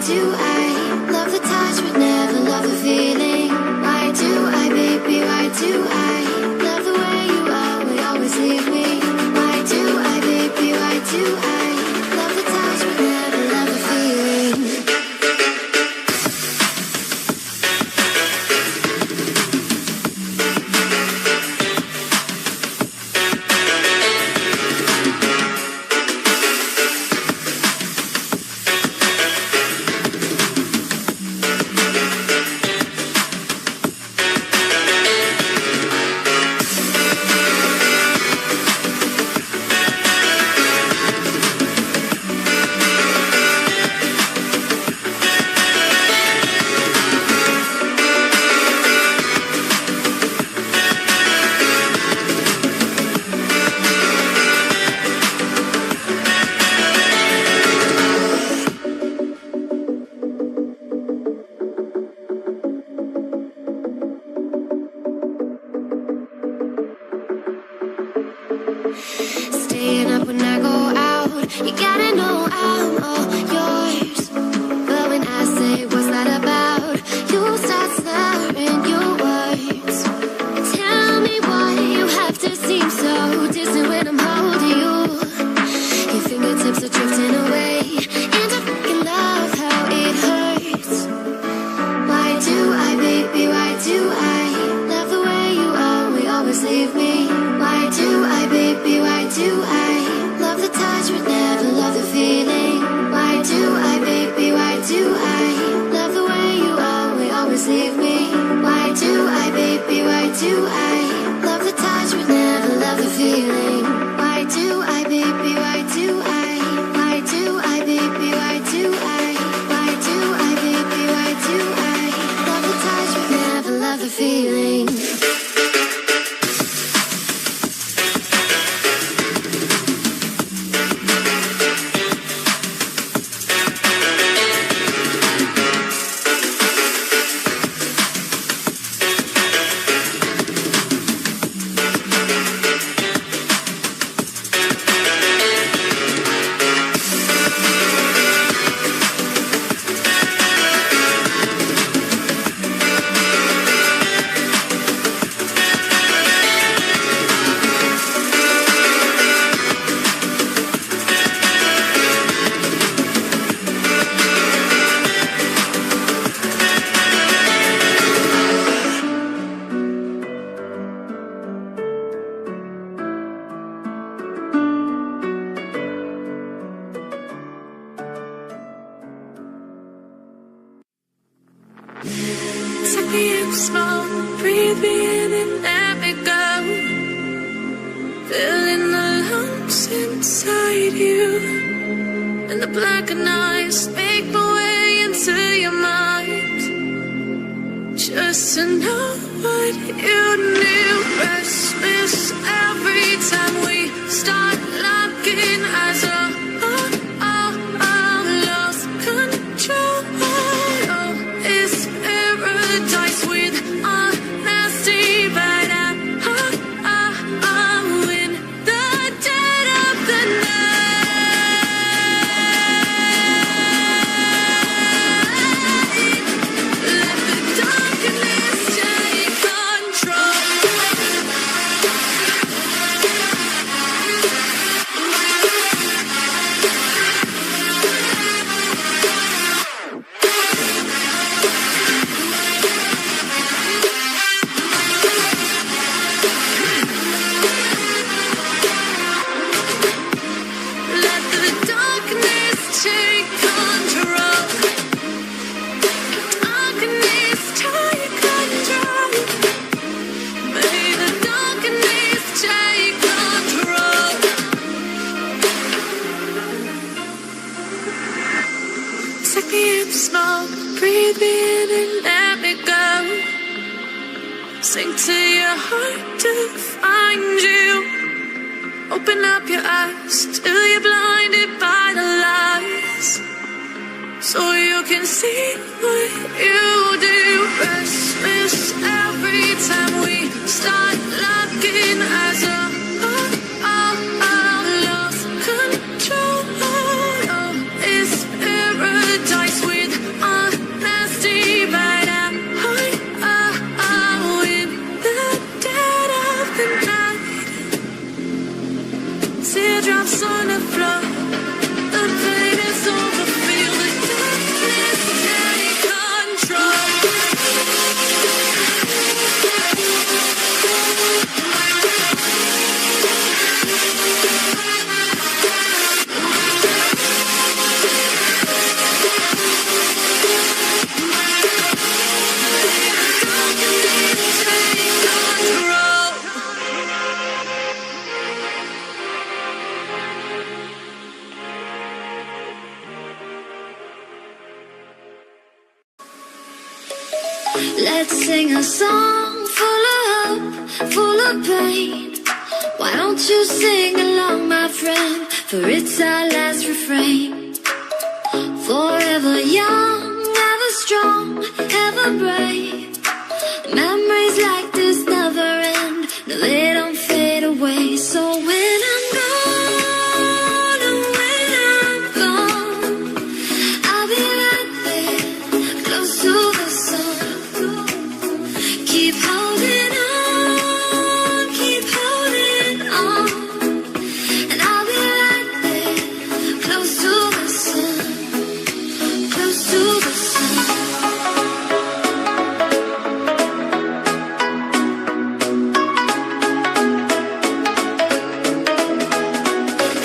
do I love the touch but never love the feeling? Why do I, baby, why do I love the way you always leave me? Why do I, baby, why do I love the touch but never love the feeling? Staying up when I go out, you gotta know I'm all yours. But when I say what's that about, you start slurring your words. Tell me why you have to seem so distant when I'm holding you. Your fingertips are drifting away, and I fucking love how it hurts. Why do I, baby, why do I love the way you always leave me? Why do I, baby, why do I love the touch but never love the feeling? Why do I, baby, why do I love the way you always leave me? Why do I, baby, why do I love the touch but never love the feeling? Why do I, baby, why do I? Why do I, baby, why do I? Why do I, baby, why do I love the touch but never love the feeling? Take me up slow, breathe me in and let me go. Feeling the lumps inside you, and the blackened eyes make my way into your mind. Just to know what you knew. Restless every time we start locking eyes up. Lost control. It's paradise with honesty, but I'm in the dead of the night. Let the darkness take control. Let the darkness take control. Darkness take control. May the darkness take control. Take me in slow, breathe me in and let me go. Sink to your heart to find you. Open up your eyes till you're blinded by the lies, so you can see what you do. Restless every time we start locking eyes up. Lost control. It's paradise with Let's sing a song full of hope, full of pain. Why don't you sing along, my friend? For it's our last refrain. Forever young, ever strong, ever brave. Memories like this never end. No, they don't fade away. So when I'm gone, and when I'm gone, I'll be right there, close to the sun. Keep holding on, keep holding on. And I'll be right there, close to the sun, close to the sun.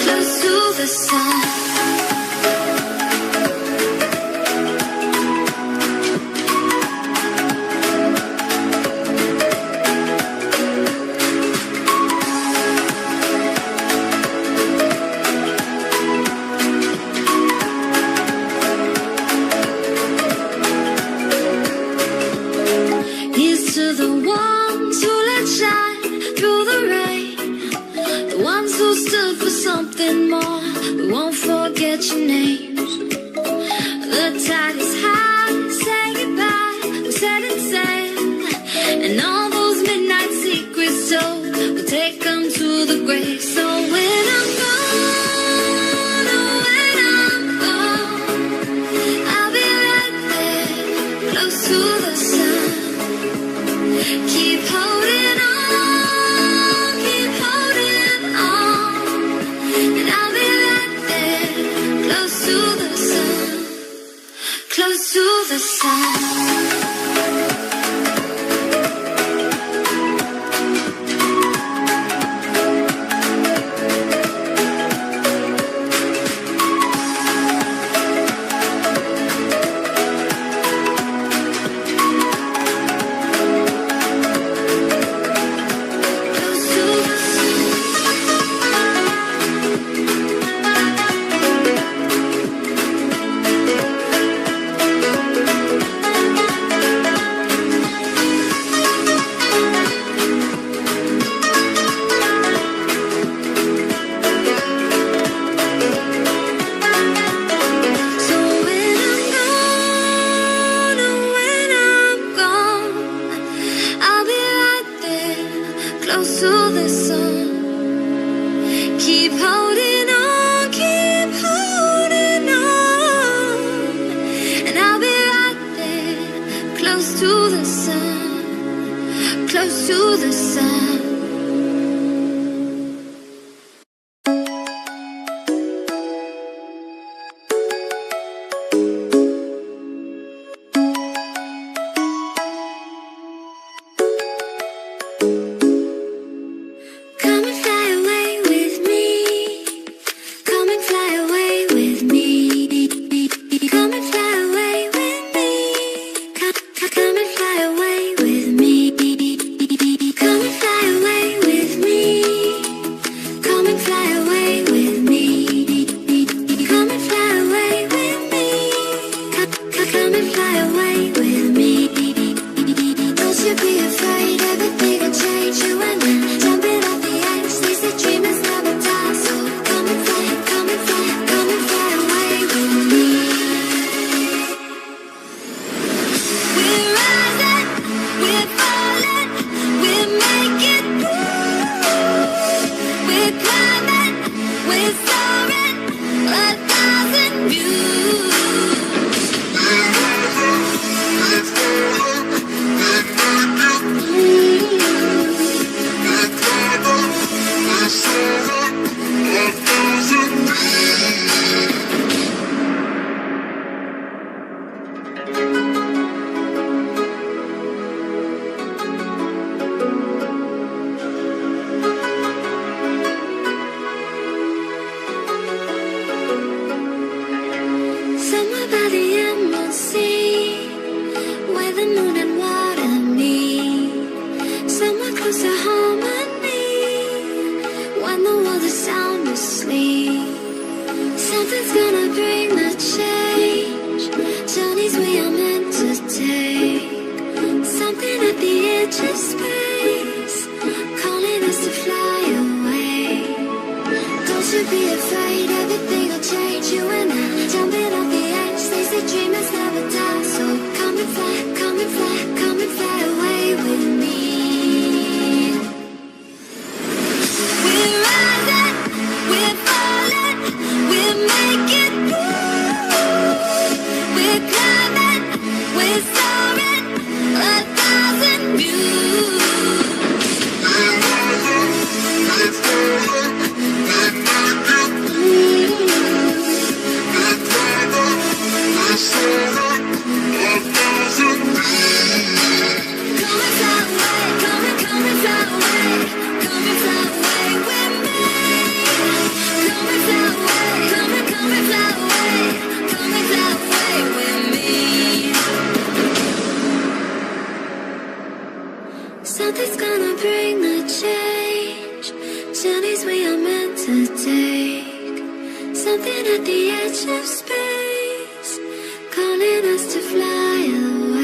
Close to the sun. Here's to the ones who let shine through the rain, the ones who stood for something more. We won't forget your names. The tide is high, say goodbye, we set it sail, and all those midnight secrets told, we'll take them to the grave. So when I'm gone, oh, when I'm gone, I'll be right there, close to the sun. Keep holding on, keep holding on. And I'll be right there, close to the sun, close to the sun. Close to the sun. So when I'm gone, oh, when I'm gone, I'll be right there, close to the sun. Keep holding on, keep holding on. And I'll be right there, close to the sun, close to the sun. Come and fly away with me. Come and fly away with me. Come and fly away with me. Come and fly away with me. Come and fly away with me. Come and fly away with me. Come and fly away with me. Come and fly away with me. Don't you be afraid, everything will change. You and I, jumping off the edge. They say dreamers never die, so come and fly, come and fly, come and fly away with me. We're rising, we're falling, we're making moves. We're climbing, we're soaring, 1,000 views. afraid everything will change. You and I jumping off the edge. They say dreamers never die. So come and fly, come and fly, come and fly away with me. We're rising, we're falling, we're making moves. We're climbing, we're soaring, 1,000 views. We're rising, we're falling, we're making moves. We're climbing, we're soaring, 1,000 views. Come and fly away, come and fly away, come and fly away with me. Come and fly away, come and fly away, come and fly away with me. Something's gonna bring the change. Journeys we are meant to take. Something at the edge of space, calling us to fly away.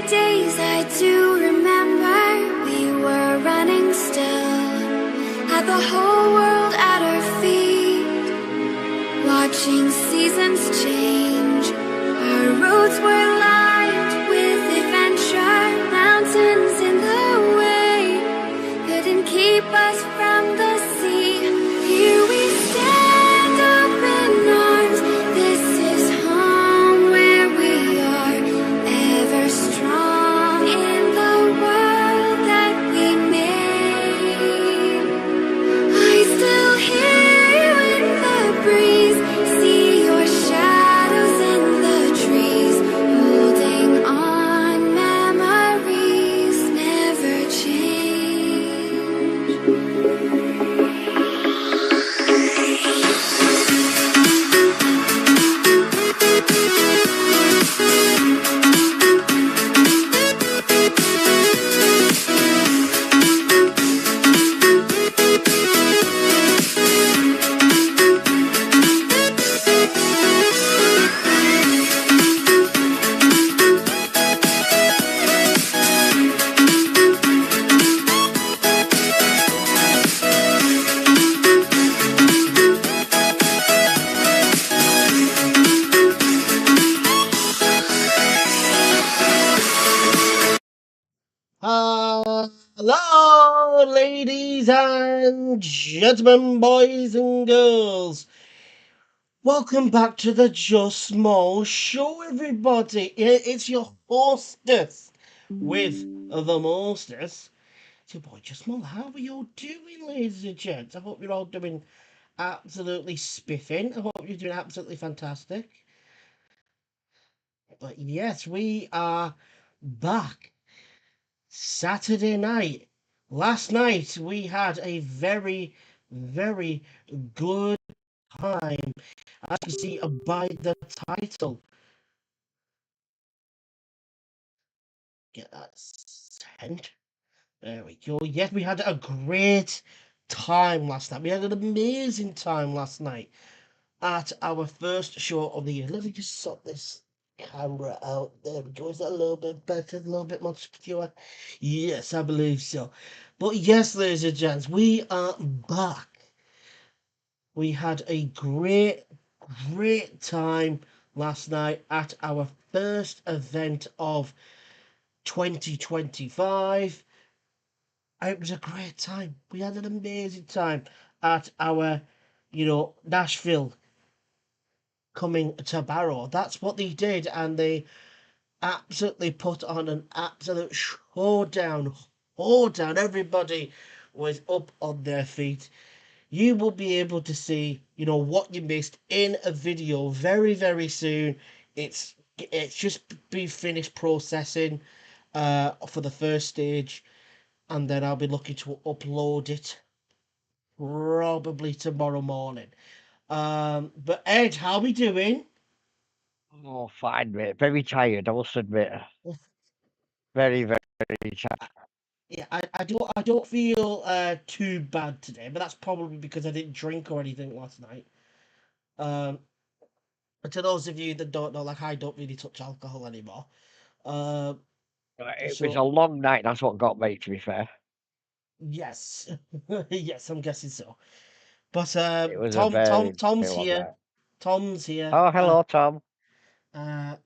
Days I do remember, we were running still, had the whole world at our feet, watching seasons change. Our roads were lined with adventure, mountains in the way couldn't keep us from the sea. Here we stand, open arms. This is home where we are, ever strong in the world that we made. I still hear you in the breeze, see your shadows and gentlemen, boys and girls, welcome back to the Just Small Show, everybody. It's your hostess with the mostess. It's your boy Just Small. How are you all doing, ladies and gents? I hope you're all doing absolutely spiffing. I hope you're doing absolutely fantastic. But yes, we are back. Saturday night. Last night we had a very, very good time. As you see by the title. Get that sent. There we go. Yes, we had a great time last night. We had an amazing time last night at our first show of the year. Let me just sort this camera out. There we go. Is that a little bit better? A little bit more secure? Yes, I believe so. But yes, ladies and gents, we are back. We had a great, great time last night at our first event of 2025. It was a great time. We had an amazing time at our, Nashville coming to Barrow. That's what they did, and they absolutely put on an absolute showdown. Showdown. Everybody was up on their feet. You will be able to see, what you missed in a video very, very soon. It's just been finished processing for the first stage, and then I'll be looking to upload it probably tomorrow morning. But Ed, how we doing? Oh, fine, mate. Very tired, I must admit. Very, very tired. Yeah, I don't feel too bad today, but that's probably because I didn't drink or anything last night. Um, and to those of you that don't know, like I don't really touch alcohol anymore. Um, It was so a long night, that's what got me, to be fair. yes, yes, I'm guessing so. But It was a very, Tom's very long here. night. Tom's here. Oh, hello, Tom. Uh,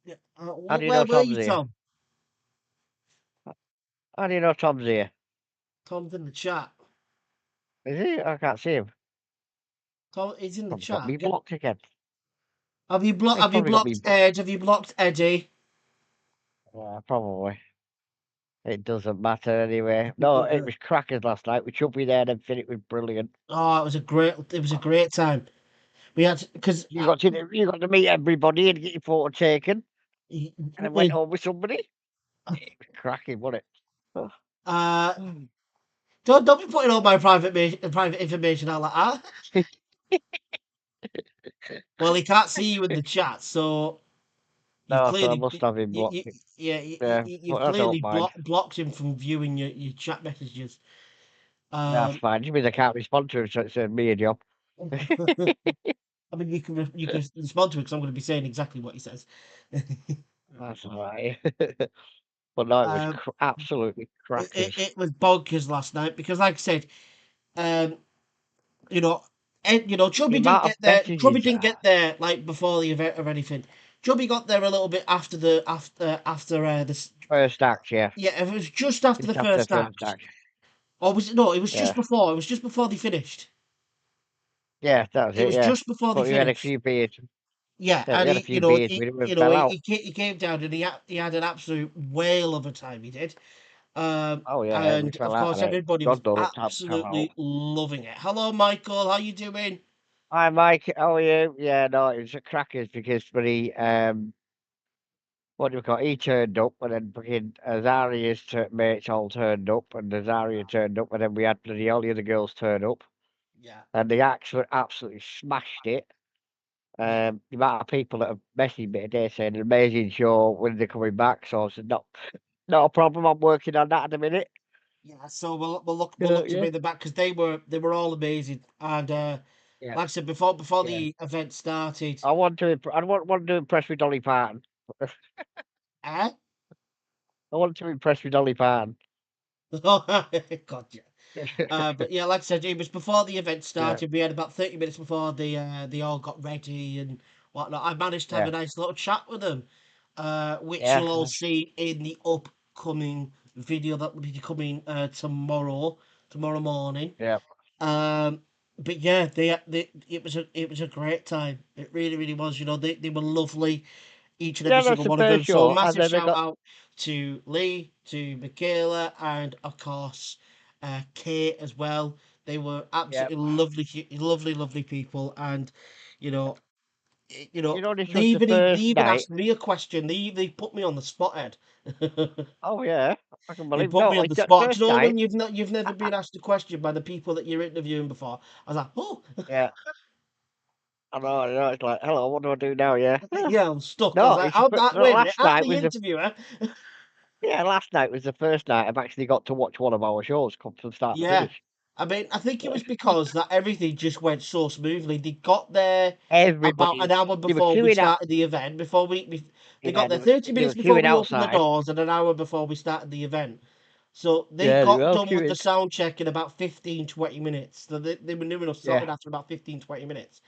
yeah, How do you where know were Tom's you, here? Tom? How do you know Tom's here? Tom's in the chat. Is he? I can't see him. Tom is in the Probably got chat. me blocked again. Have you blocked? He's Have you probably got me blocked blocked. Ed? Have you blocked Eddie? Yeah, probably. It doesn't matter anyway. No, it was crackers last night. We should be there and it was brilliant. Oh, it was a great time. We had because You got to meet everybody and get your photo taken, and then went with home with somebody. It was cracking, wasn't it? uh Oh. don't be putting all my private information out like that. Well, he can't see you in the chat, so you've No, so I clearly must have him you, blocked. you, yeah Yeah, you've but I don't clearly mind. blocked him from viewing your chat messages. That's Um, fine. Just means I can't respond to him, so it's me a job. I mean you can respond to it because I'm going to be saying exactly what he says. That's all right. But no, it was um, absolutely crackers. it was bonkers last night because, like I said, um, you know, The Chubby didn't amount of get there. Chubby messages. didn't get there like before the event or anything. Chubby got there a little bit after this. First act, yeah. Yeah, it was just after the Just after the first first act, act. or was it? No, it was just Yeah. before. It was just before they finished. Yeah, that was It it, was yeah. just before they But we had a finished. few beers. Yeah, Yeah, we and had a few beers. We didn't fell out. he came down and he had an absolute whale of a time. He did. Oh, yeah, we And fell of out course and everybody was God knows how we fell out. absolutely loving it. Hello, Michael. How you doing? Hi, Mike. How are you? Yeah, no, it was a crackers because when what do we call it? He turned up, and then fucking Azaria's mates all turned up, and Azaria turned up, and then we had bloody all the other girls turn up, Yeah, and they actually absolutely smashed it. yeah. The amount of people that have messaged me today saying an amazing show when they're coming back, so I said not a problem. I'm working on that in a minute. Yeah, so we'll look to Yeah, bring them back because they were all amazing. And yeah, like I said before yeah. the event started, I want to impress with Dolly Parton. eh? I want to impress with Dolly Parton. God, yeah. But yeah, like I said, it was before the event Yeah, started. We had about 30 minutes before they all got ready and whatnot. I managed to have a yeah, nice little chat with them, which yeah, you'll all see in the upcoming video that will be coming tomorrow morning. yeah. But yeah, it was a great time. It really, really was. They were lovely, each and every Yeah, that's single the one of first them. So show, and massive then they shout got out to Lee, to Michaela, and of course, Kate as well. They were yeah. absolutely lovely, lovely, lovely people, and you know, This they was the they first even night. asked me a question. They put me on the spot, Ed. Oh yeah, I can They believe. put me No, on the that spot. Do first you know when night. you've I, never I, been asked a question by the people that you're interviewing before? I was like, oh, yeah, I know. It's like, hello, what do I do now? Yeah. yeah, I'm stuck. I was No, like, I'm not. no, Wait a minute, last I'm night the was the interviewer. last night was the first night I've actually got to watch one of our shows come from start to Yeah, finish. I mean, I think it was because that everything just went so smoothly. They got there about an Everybody, hour they were before we queuing out. started the event. They got Yeah, there 30 they minutes were before queuing we opened the outside. doors and an hour before we started the event. So they Yeah, they were got all done with the queuing. sound check in about 15, 20 minutes. So they were near enough Yeah, sorted after about 15, 20 minutes.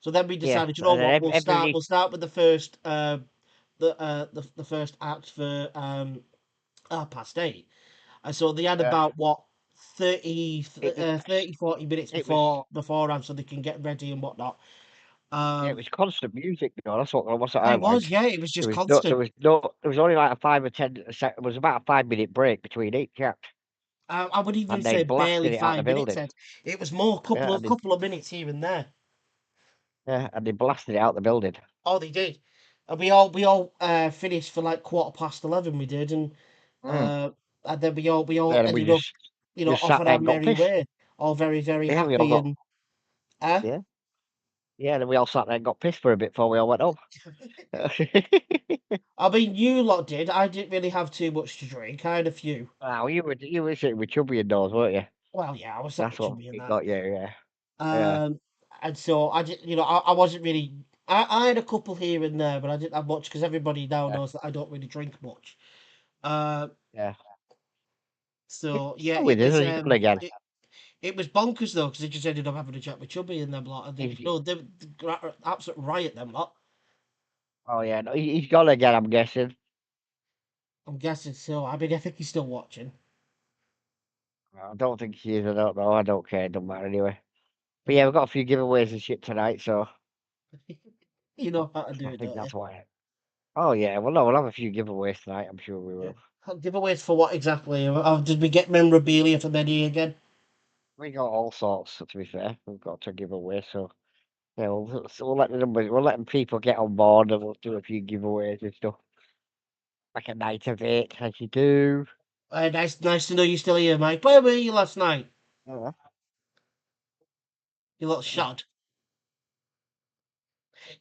So then we yeah, decided, you know and then what, we'll start. everybody. We'll start with the first, the first act for 8:30. And so they had Yeah, about what 30, it was 30, 40 minutes it was beforehand, so they can get ready and whatnot. yeah, it Um, was constant music. That's what I it was, liked. yeah, it was just constant. There was only like a 5 or 10 It was about a 5 minute break between each act, I would even and they say barely blasted it out the 5 minutes. building. Ed. It was more Yeah, couple of minutes here and there. and they blasted it out the building. Oh, they did. And we all finished for like 11:15. We did, Mm. uh, and then we all Then we ended up, just off sat on there our and got merry pissed. way, all very very Yeah, we all happy got and. yeah, yeah. Then we all sat there and got pissed for a bit before we all went home. I mean, you lot did. I didn't really have too much to drink. I had a few. Wow, you were sitting with Chubby indoors, weren't you? Well, yeah, I was sat That's with what Chubby and it that. got you. Yeah, yeah, Um, and so I did, I wasn't really. I had a couple here and there, but I didn't have much because everybody now yeah, knows that I don't really drink much. Uh, yeah. He's so yeah, still with us. He's gone again. it was bonkers though because they just ended up having a chat with Chubby and them lot, and He's, they absolute riot them lot. oh yeah, no, he's gone again. I'm guessing. I'm guessing so. I mean, I think he's still watching. I don't think he is. I don't know. I don't care. It don't matter anyway. But yeah, we've got a few giveaways and shit tonight, so You know how to do I it, think don't you? that's why. Oh yeah, well no, we'll have a few giveaways tonight. I'm sure we Yeah. will. Giveaways for what exactly? Did we get memorabilia for Benny again? We got all sorts. To be fair, we've got to give away. So yeah, we'll let the numbers. We'll let the people get on board, and we'll do a few giveaways and stuff. Like a night of it, as you do. Nice to know you're still here, Mike. Where were you last night? Yeah. You little shot.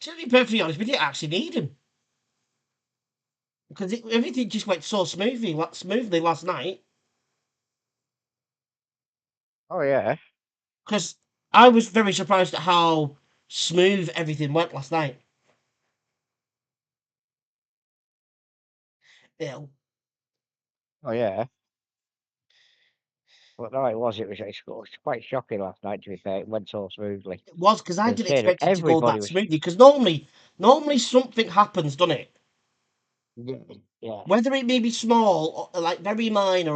To be perfectly honest, we didn't actually need him because everything just went so smoothly last night. Oh yeah. Because I was very surprised at how smooth everything went last night. You Oh yeah. But no, it was quite shocking last night. To be fair, it went so smoothly. it was because I As didn't I said, expect it to go everybody that was. smoothly. Because normally something happens, doesn't it? Yeah. Yeah. Whether it may be small, or like very minor,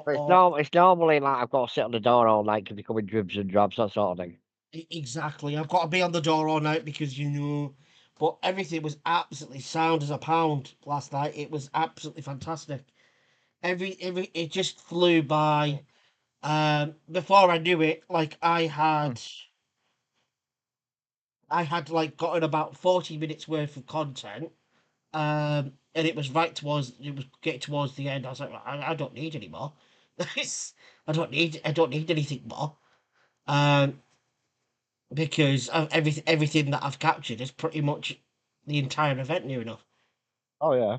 But or it's normally like I've got to sit on the door all night because they come in dribs and drabs, that sort of thing. Exactly. I've got to be on the door all night because But everything was absolutely sound as a pound last night. It was absolutely fantastic. It just flew by. Before I knew it, like Mm. I had like gotten about 40 minutes worth of content. And it was getting towards the end. I was like, I don't need any more. I don't need anything more. Um, because everything that I've captured is pretty much the entire event near enough. Oh yeah.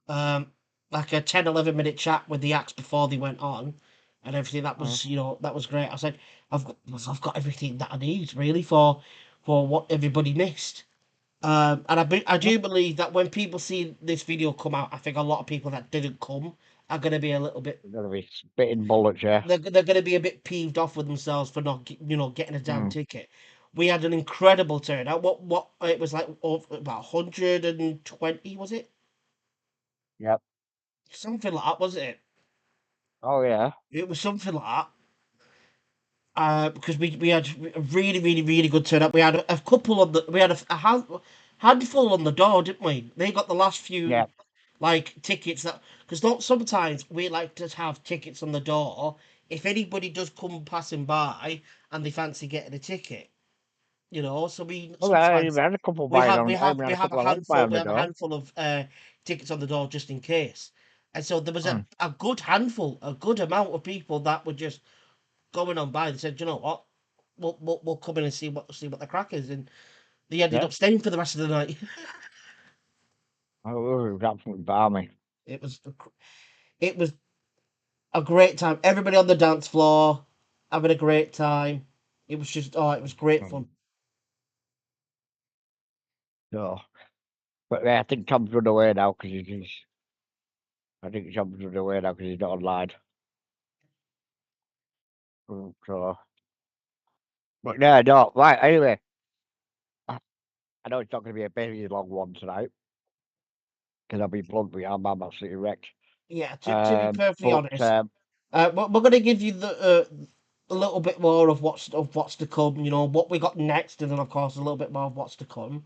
Um, like a 10, 11 minute chat with the acts before they went on and everything. Mm. That was great. I said, I've got everything that I need really for what everybody missed. I Yeah. do believe that when people see this video come out, I think a lot of people that didn't come are going to be a little bit. They're gonna be spitting bullets, yeah. They're going to be a bit peeved off with themselves for not, getting a damn Mm. ticket. We had an incredible turnout. What it was like about 120, was it? Yep. Something like that, wasn't it? Oh yeah. It was something like that. Because we had a really good turnout. We had a couple on the we had handful on the door, didn't we? They got the last Yeah. few like tickets that because not sometimes we like to have tickets on the door if anybody does come passing by and they fancy getting a ticket, you know. So we Oh, yeah, I sometimes even had a couple buying on. I even we had a have a couple of lads buy handful on the door. of tickets on the door just in case. And so there was Mm. a good handful, a good amount of people that were just going on by. They said, you know what, we'll come in and see what the crack is, and they ended Yeah. up staying for the rest of the night. Oh, it was absolutely balmy. it was it was a great time. Everybody on the dance floor having a great time. It was just it was great Mm. fun. So, but yeah, I think Tom's run away now because he's. I think Tom's run away now because he's not online. So, but yeah, no. Right. Anyway, I know it's not going to be a very long one tonight because I'll be blunt with you. I'm absolutely wrecked. Yeah, to be perfectly But honest, we're going to give you a little bit more of what's to come. You know what we got next, and then of course a little bit more of what's to come.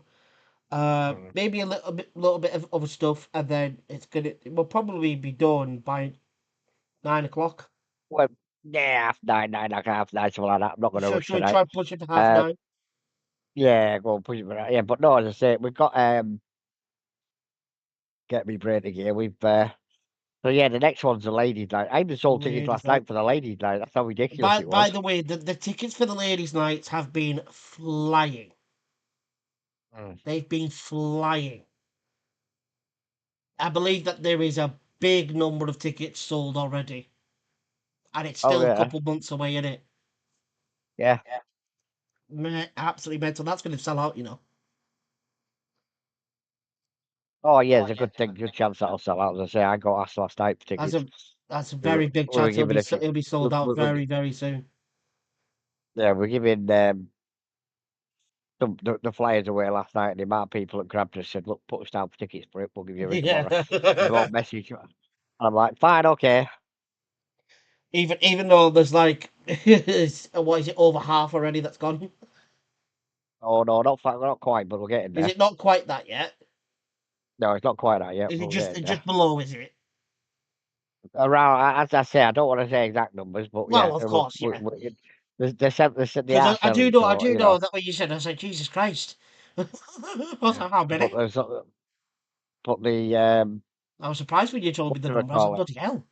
mm, Maybe a little bit of other stuff, and then it will probably be done by 9 o'clock. well, yeah, half nine, something like that. I'm not going to rush Should we tonight. try and push it to half Uh, 9? yeah, go on, push it for that. Yeah, but no, as I say, we've got get me brain again. So yeah, the next one's the ladies' night. I even sold tickets Ladies' last night. night for the ladies' night. That's how ridiculous it By was. the way, the tickets for the ladies' nights have been flying. Mm. They've been flying. I believe that there is a big number of tickets sold already, and it's Oh still a yeah, couple months away, in it. yeah. Absolutely mental. That's going to sell out, you know. Oh yeah, it's a good thing, good chance that'll sell out. As I say, I got asked last night for That's tickets. a We were, very big we were chance. giving a few. It'll be We, sold out we were, very soon. yeah, we're giving the flyers away last night. And the amount of people that grabbed us said, "Look, put us down for tickets for it. We'll give you a ring tomorrow." They Yeah. won't message you. And I'm like, fine, okay. Even though there's like what is it, over half already that's gone? Oh no, not quite, but we're getting Is there. it not quite that yet? No, it's not quite that yet, Is but it we're getting there. just below? Is it? Around, as I say, I don't want to say exact numbers, but yeah, Well, of course, yeah. they Because are selling, I so do you know. know that when you said, I said, Jesus Christ. I was Yeah. like, how But many? there's but the I was surprised when you told what me the do I number. I was like, call it? bloody hell.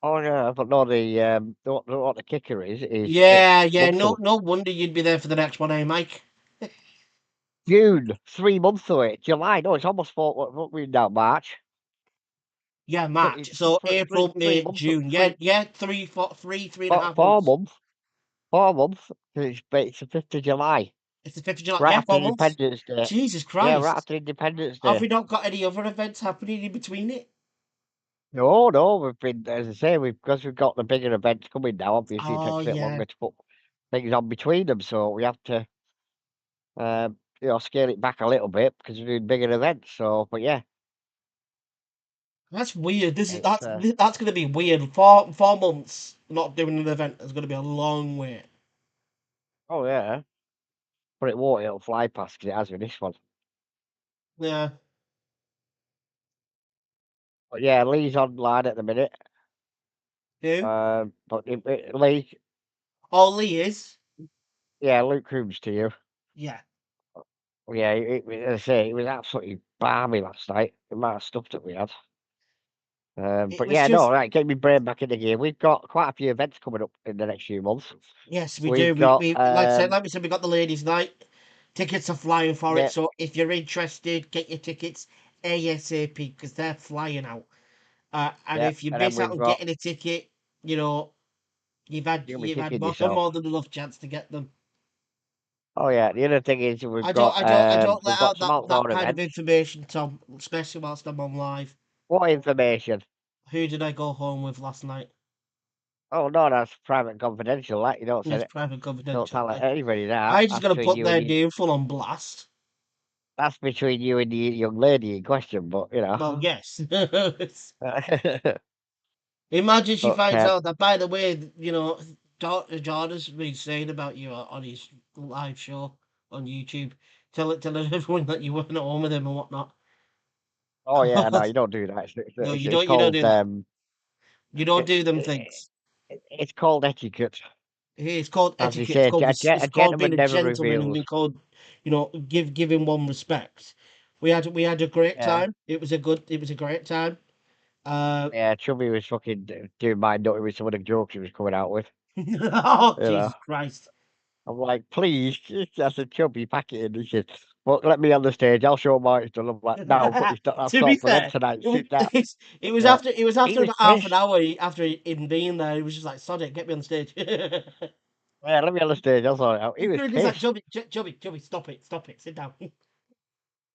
Oh yeah, but no, what the kicker is Yeah. months away. No wonder you'd be there for the next one, eh, Mike? June, 3 months away. July, no, it's almost what we now March. Yeah, So March. it's So three April, three May, months June. three Yeah. Three and a half four months. months 4 months. It's the 5th of July, It's the 5th of July. right Yeah, after 4 months. Independence Day. Jesus Yeah, right Christ. after Independence Have Day. we not got any other events happening in between it? No, we've been, as I say, because we've got the bigger events coming now. Obviously, it Oh, takes a bit yeah. longer to put things on between them, so we have to, scale it back a little bit because we're doing bigger events. So, but yeah, That's weird. it's That's going to be weird. 4 months not doing an event is going to be a long wait. oh yeah, but it won't. It'll fly past because it has with this one. Yeah. But yeah, Lee's online at the minute. Who? But Lee, Oh, Lee is. yeah, Luke Coombs to you. Yeah. Yeah, as I say, it was absolutely balmy last night. The amount of stuff that we had. It But was yeah, no, just right, get my brain back in the game. We've got quite a few events coming up in the next few months. yes, we do. We've got We like we said, we got the ladies' night. Tickets are flying for it. yeah, So if you're interested, get your tickets ASAP because they're flying out. And yeah, if you and then miss out we've on got getting a ticket, you know you'll be you've had kicking yourself. more than enough chance to get them. Oh yeah, the other thing is I don't let we've got out some that outdoor kind of events. information, Tom, especially whilst I'm on live. What information? Who did I go home with last night? Oh no, that's private and confidential. Like you don't say It's it. private Don't confidential. tell anybody that. I just That's gonna between put you and their you. name full on blast. That's between you and the young lady in question. But you know. Well, yes. but Imagine she finds out that, by the way, Jordan's been saying about you on his live show on YouTube, telling everyone that you weren't at home with him and whatnot. Oh yeah, no, you don't do that. No, you It's don't. You don't called do that. You don't it, do them it, things. it's called etiquette, It's called as they etiquette. say. A It's called gentleman being a never gentleman and reveals. being called, giving one respect. We had a great Yeah, time. It was a great time. Uh, yeah. Chubby was fucking doing my nutty with some of the jokes he was coming out with. oh You know, Jesus Christ! I'm like, please, I said, Chubby, pack it in. He said, well, let me on the stage. I'll show my done. I'm like, no, put your stuff. That's To be not for them fair, tonight. Sit down. it was Yeah, after he was about half an pissed. hour after him being there. He was just like, "Sod it, get me on the stage." Yeah, let me on the stage. I'll sort it out. He was He was like, pissed. Chubby, stop it, sit down."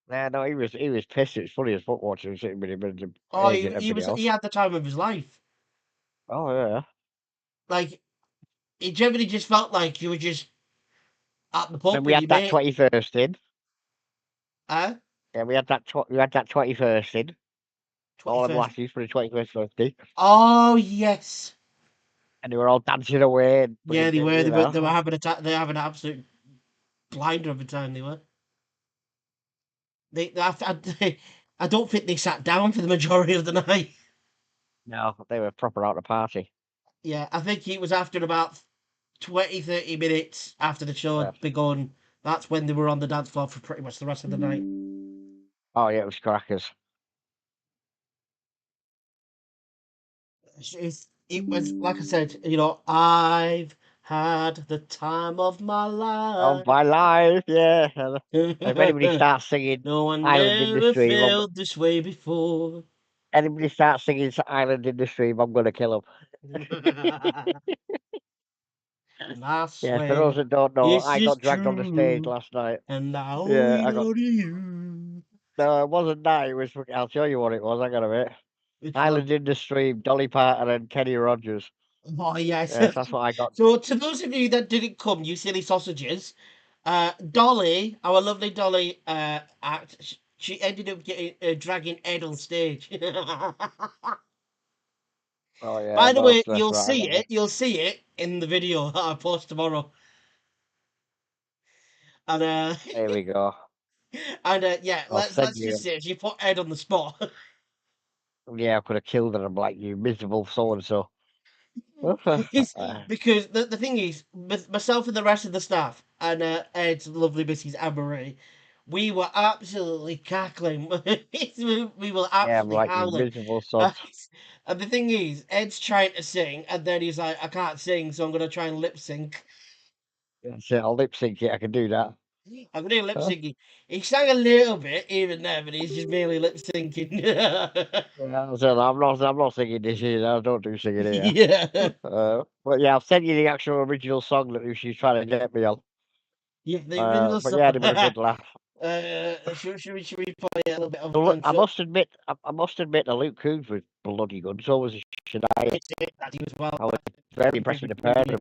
Yeah, no, he was pissed. It's funny as fuck watching him sitting with him and the Oh, agent and everybody he else. had the time of his life. Oh yeah. Like, it generally just felt like you were just at the Then pub we with had your that mate. 21st in. Huh? Yeah, we had that 21st in. All them 21st. lasses for the 21st birthday. Oh yes. And they were all dancing away and Yeah, fucking, they were. you know. They were having they were having an absolute blinder of a time. They were. I don't think they sat down for the majority of the night. No, they were proper out of the party. Yeah, I think it was after about 20, 30 minutes after the show Yeah. had begun. That's when they were on the dance floor for pretty much the rest of the night. Oh yeah, it was crackers. It was, like I said, I've had the time of my Of life. my life, yeah. And if anybody starts singing No one Island in the ever Stream, felt this way before. anybody starts singing Island in the Stream, I'm gonna kill them. And I Yeah, for those swear, that don't know, this I is got dragged on the stage true, last night. and I owe Yeah, it I got. all to you. No, it wasn't that. It was. I'll show you what it was. I got a bit. Which one? Island in the Stream, Dolly Parton and Kenny Rogers. Oh, yes. Yes, that's what I got. So, to those of you that didn't come, you silly sausages, Dolly, our lovely Dolly she ended up getting dragging Ed on stage. Oh yeah, By the no way, stress. Right, I got that. you'll see it in the video that I post tomorrow. And There we go. yeah, I'll send let's just you. say she put Ed on the spot. Yeah, I could have killed her. I'm like, you miserable so and so. It's because the thing is, with myself and the rest of the staff, and Ed's lovely Mrs. Anne-Marie, we were absolutely cackling. We were Yeah, I'm absolutely like, you howling. miserable sod. And the thing is, Ed's trying to sing, and then he's like, "I can't sing, so I'm going to try and lip sync." That's it. I'll lip sync it. I can do that. I'm going to lip Huh? syncing. He sang a little bit even there, but he's just merely lip syncing. Yeah, so I'm not singing this here. I don't do singing here. Yeah, But yeah, I'll send you the actual original song that she's trying to get me on. yeah. The original But song. yeah, it was a good laugh. Should we play a little bit of So look, Gunshot? I must admit, the Luke Coons was bloody good. So was Shania. That he was well. I was very impressed with the pair of them.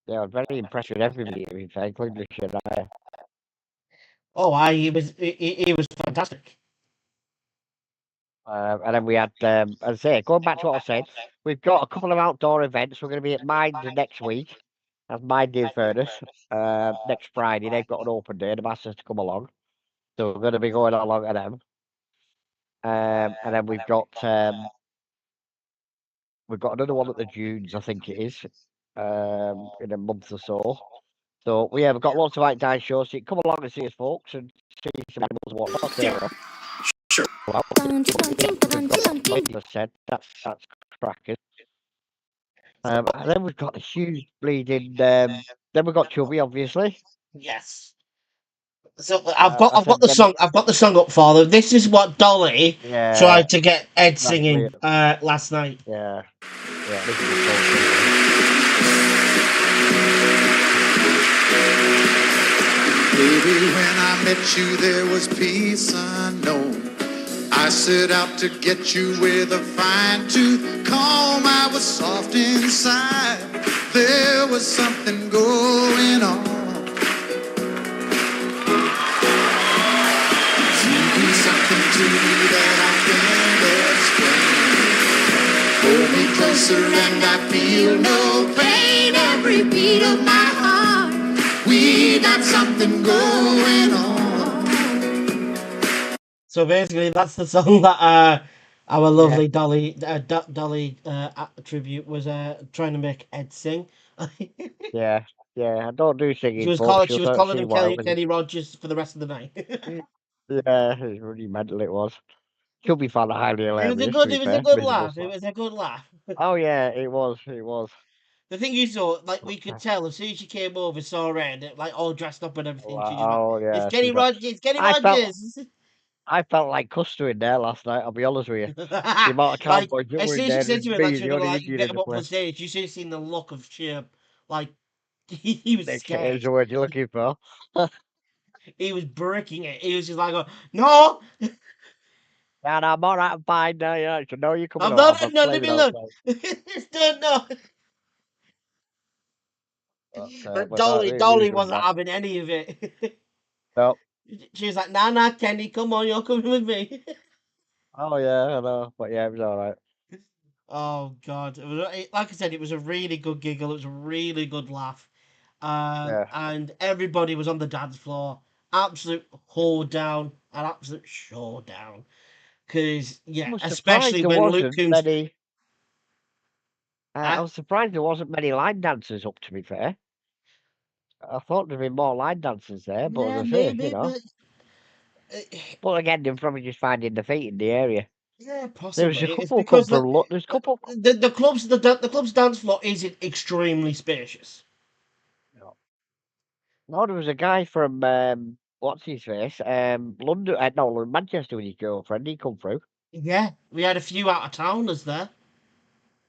Yeah, I was very impressed with everybody, to be fair, including Shania. Oh, he was fantastic. And then we had, as I say, going back to what I was saying, we've got a couple of outdoor events. We're going to be at Mind next week. That's Mind in Furnace. Next Friday, they've got an open day. They've asked us to come along. So we're going to be going along to them. And then we've got another one at the Dunes, I think it is, in a month or so. So we've got lots of outdoor shows. So you can come along and see us, folks, and see some animals and whatnot. Yeah. Sure. Well, that's crackers. And then we've got the huge bleeding. Then we've got Chubby, obviously. Yes. So I've got the song up for them. This is what Dolly tried to get Ed singing last night. Yeah. This is the song. Baby, when I met you, there was peace unknown. I set out to get you with a fine-tooth comb. I was soft inside. There was something going on. You do something to me that I can't explain. closer and I feel no pain every beat of my heart. We got something going on. So basically, that's the song that our lovely Yeah. Dolly tribute was trying to make Ed sing. Yeah. Yeah. I don't do She singing, was but calling she'll him sing well. Kenny Rogers for the rest of the night. Yeah, it's really mental it was. She'll be found highly hilarious, to be It was a fair. good Miserable laugh. It slut. was a good laugh. Oh yeah, it was. It was. The thing is, though, like we could Okay. tell as soon as she came over, saw Ed, like all dressed up and everything. She was like, Oh "It's yeah, Kenny she's like. Rogers! It's Kenny I felt. Rogers!" I felt like Custer in there last night. I'll be honest with you. The amount of Like cowboys that as were soon in as she there, said and to him, like me, she was the gonna only like Indian get in him the up on place. stage, you should have seen the look of sheer, like he was Is scared. the word you're looking for? He was bricking it. He was just like, "No, And I'm all right, I'm fine now. Yeah, so no, you're coming I'm on. not. I'm No, leave playing me alone. outside. It's done. No." But But no, it really Dolly was wasn't that. having any of it. No. She was like, "Nah, Kenny, come on, you're coming with me." Oh yeah, I know. But yeah, it was all right. Oh God! Like I said, it was a really good giggle. It was a really good laugh, Yeah. and everybody was on the dance floor. Absolute hold down, an absolute showdown. Because I yeah, was surprised especially there when Luke wasn't Combs. many. I Uh, was surprised there wasn't many line dancers up. To be fair, I thought there'd be more line dancers there. But yeah, as I say, maybe, but uh, But again, they're probably just finding their feet in the area. yeah, There was a possibly. It's couple come because from. There's a couple. the club's dance floor isn't extremely spacious. No, there was a guy from what's his face? London. No, Manchester with his girlfriend. He come through. Yeah, we had a few out of towners there.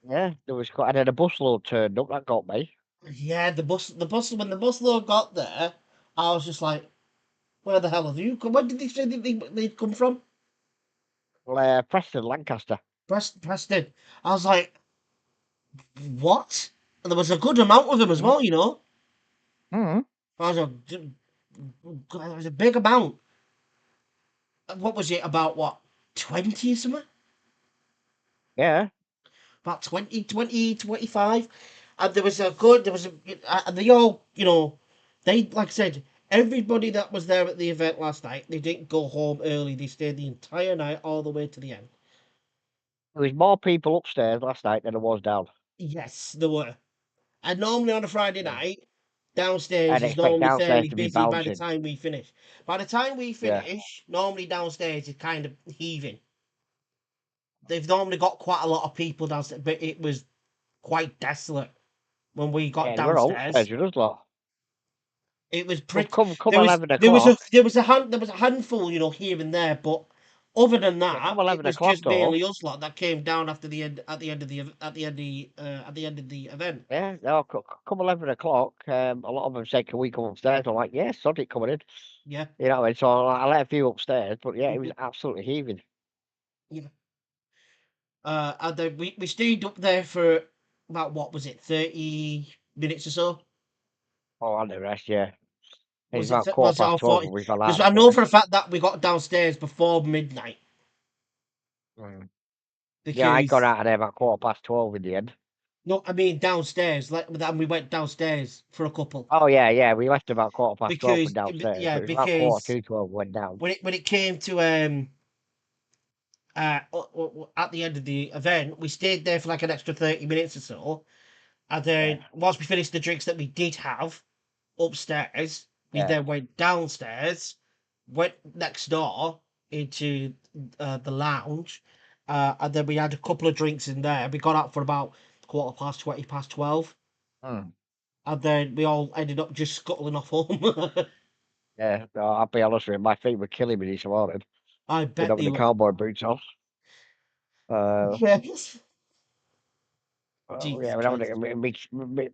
Yeah, there was quite. And then a busload turned up. That got me. Yeah, when the bus load got there, I was just like, where the hell have you come? Where did they say they'd come from? Preston, Lancaster. Preston. I was like, what? And there was a good amount of them as Mm. well, you know. Mm. I was a, there was a big amount. What was it? About what? 20 or something? Yeah. About 25. And and they all, you know, like I said, everybody that was there at the event last night, they didn't go home early. They stayed the entire night all the way to the end. There was more people upstairs last night than there was down. Yes, there were. And normally on a Friday Yeah. night, downstairs I'd is expect normally downstairs fairly to be busy by the bouncing. time we finish. By the time we Yeah. finish, normally downstairs is kind of heaving. They've normally got quite a lot of people downstairs, but it was quite desolate when we got Yeah, we're all upstairs downstairs. with us lot. It was But pretty. come There was 11 o'clock. there was a handful, you know, here and there, but other than Yeah, come that, it 11 was o'clock just though. mainly us lot that came down after the end at the end of the at the end of the event. Yeah, no, come 11 o'clock. A lot of them said, "Can we come upstairs?" I'm like, "Yeah, sod it, coming in." Yeah, You know what I mean? So I let a few upstairs, but yeah, it was Mhm. absolutely heaving. Yeah. And then we stayed up there for about what was it, 30 minutes or so? Oh, and the rest, yeah. It's Was it about quarter was it past all 12 40? when we fell Because out I of the know place. for a fact that we got downstairs before midnight Mm. Yeah, I got because out of there about quarter past 12 in the end. no, I mean downstairs. Like, and we went downstairs for a couple Oh yeah, we left about quarter past 12 because and downstairs, yeah, but it was about quarter because to 12 when down. when it came to at the end of the event, we stayed there for like an extra 30 minutes or so, and Yeah, then once we finished the drinks that we did have upstairs, we yeah. then went downstairs, went next door into the lounge, and then we had a couple of drinks in there. We got out for about quarter past 20 past 12, Mm. and then we all ended up just scuttling off home. Yeah, no, I'll be honest with you, my feet were killing me this morning. I With bet having they the were. cowboy boots on. Yes. Yeah, Jesus with having Christ.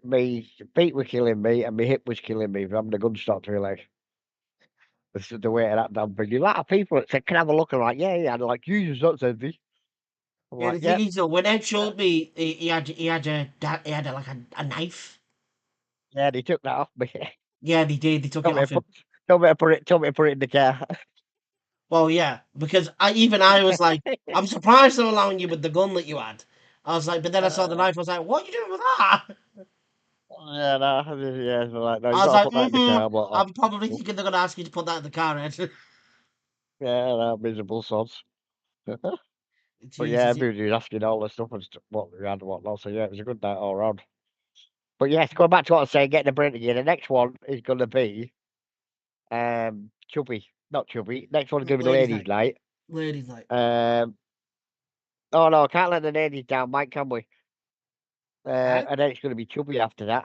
my feet were killing me and my hip was killing me from having the gun stopped to my leg. This is the way of that damn thing. A lot of people that said, "Can I have a look?" I'm like, "Yeah." And like, "Jesus, that's heavy." I'm Yeah, like, the thing "Yep." is though, when Ed showed me, like a knife. Yeah, they took that off me. Yeah, they did. They took it told me to off him. put, told me to put it in the car. Well, yeah, because I was like, I'm surprised they're allowing you with the gun that you had. I was like, but then I saw the knife. I was like, what are you doing with that? Yeah, no, yeah, so like, no, you I was gotta like, put that in the car, but I'm probably thinking they're going to ask you to put that in the car, Ed. yeah, no, miserable sods. But yeah, Jesus. everybody was asking all the stuff and what we had and whatnot. So yeah, it was a good night all round. But yes, going back to what I was saying, getting the brain again. The next one is going to be Chubby, not Chubby. Next one's going to be Ladies' Ladies' night. Night. Ladies' night. Oh no, can't let the ladies down, Mike, can we? Eh? And then it's going to be Chubby after that.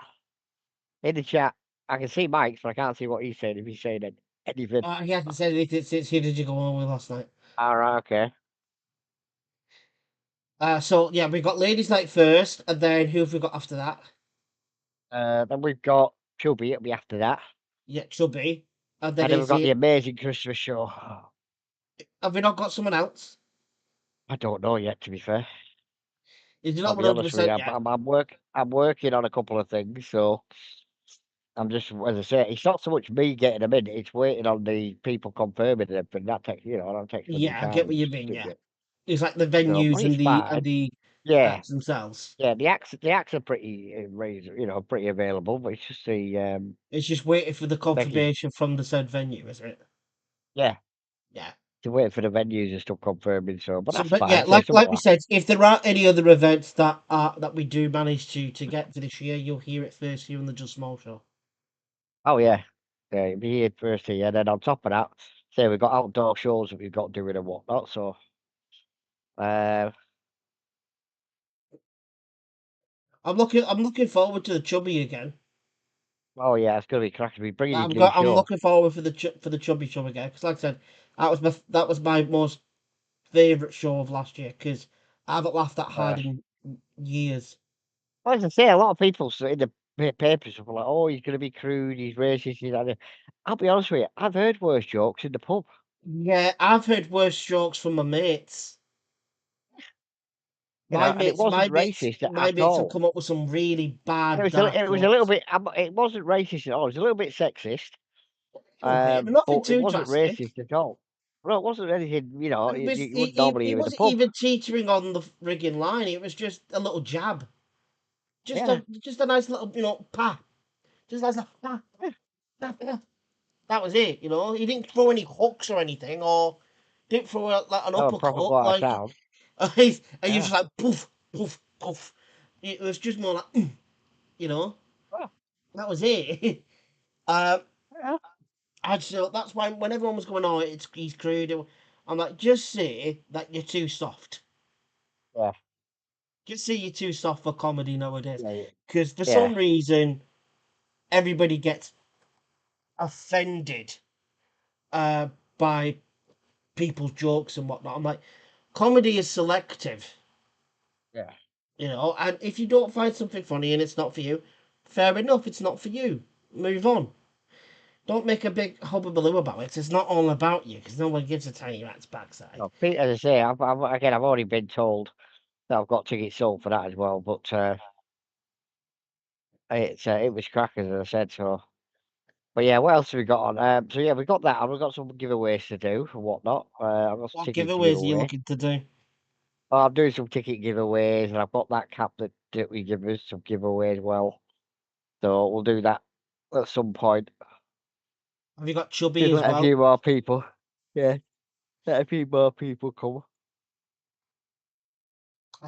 In the chat, I can see Mike's, but I can't see what he's saying. If he's saying anything. He hasn't said anything since who did you go on with last night? All right, okay. So yeah, we got ladies' night first, and then who have we got after that? Then we've got Chubby. It'll be after that. Yeah, Chubby. And then And then we've is got the it? amazing Christmas show. Have we not got someone else? I don't know yet, to be fair. Is it I'll not be honest with you. 100% yet? I'm working on a couple of things, so I'm just, as I say, it's not so much me getting them in; it's waiting on the people confirming them, and that takes, that takes bloody Yeah, I get time. what you It's mean. Yeah, stupid. it's like the So, venues but it's and fine. the Yeah, acts themselves. yeah. The acts are pretty, pretty available, but it's just the It's just waiting for the making, confirmation from the said venue, isn't it? yeah, Yeah. to wait for the venues and stuff confirming. So, but So, that's but fine. yeah, I say something like we like said, if there are any other events that we do manage to get for this year, you'll hear it first here on the Just Small Show. oh yeah, yeah. It'll be here first here, and then on top of that, say we've got outdoor shows that we've got doing and whatnot. So, uh, I'm looking forward to the Chubby again. oh yeah, it's gonna be cracking. We're bringing his new I'm show. looking forward for the Chubby show again because, like I said, that was my most favorite show of last year because I haven't laughed that hard in years. Well, as I say, a lot of people in the papers were like, "Oh, he's going to be crude. He's racist." I'll be honest with you. I've heard worse jokes in the pub. Yeah, I've heard worse jokes from my mates. And it wasn't racist My at mates have all. come up with some really It bad was a, dark it was a little jokes. bit. It wasn't racist at all. It was a little bit sexist, A little bit, but nothing but it too wasn't drastic. racist at all. Well, it wasn't anything. And You wouldn't normally he hear in the wasn't pub. even teetering on the frigging line. It was just a little jab, Yeah, just a nice little pa, just like a pa. Pa. That was it. He didn't throw any hooks or anything, or didn't throw like an no, proper uppercut. go out of Like town. and you Yeah, just like poof, poof, poof. It was just more like you know. well, That was it. uh, yeah, that's why when everyone was going, "Oh, he's crude," I'm like, just say that you're too soft. yeah, Just say you're too soft for comedy nowadays, yeah, because for yeah. some reason everybody gets offended uh, by people's jokes and whatnot. I'm like, comedy is selective, Yeah. and if you don't find something funny and it's not for you, fair enough, it's not for you. Move on. Don't make a big hubbubaloo about it. It's not all about you, because no one gives a tiny rat's backside. No, as I say, I've already been told that I've got tickets sold for that as well. But it was crackers, as I said. So, but yeah, what else have we got on? So yeah, we got that, and we've got some giveaways to do and whatnot. I've got some What tickets to giveaways give are you away. looking to do? I'm doing some ticket giveaways, and I've got that cap that we give us some giveaway as well. So we'll do that at some point. Have you got Chubby Just as let a well? few more people. Yeah, let a few more people come.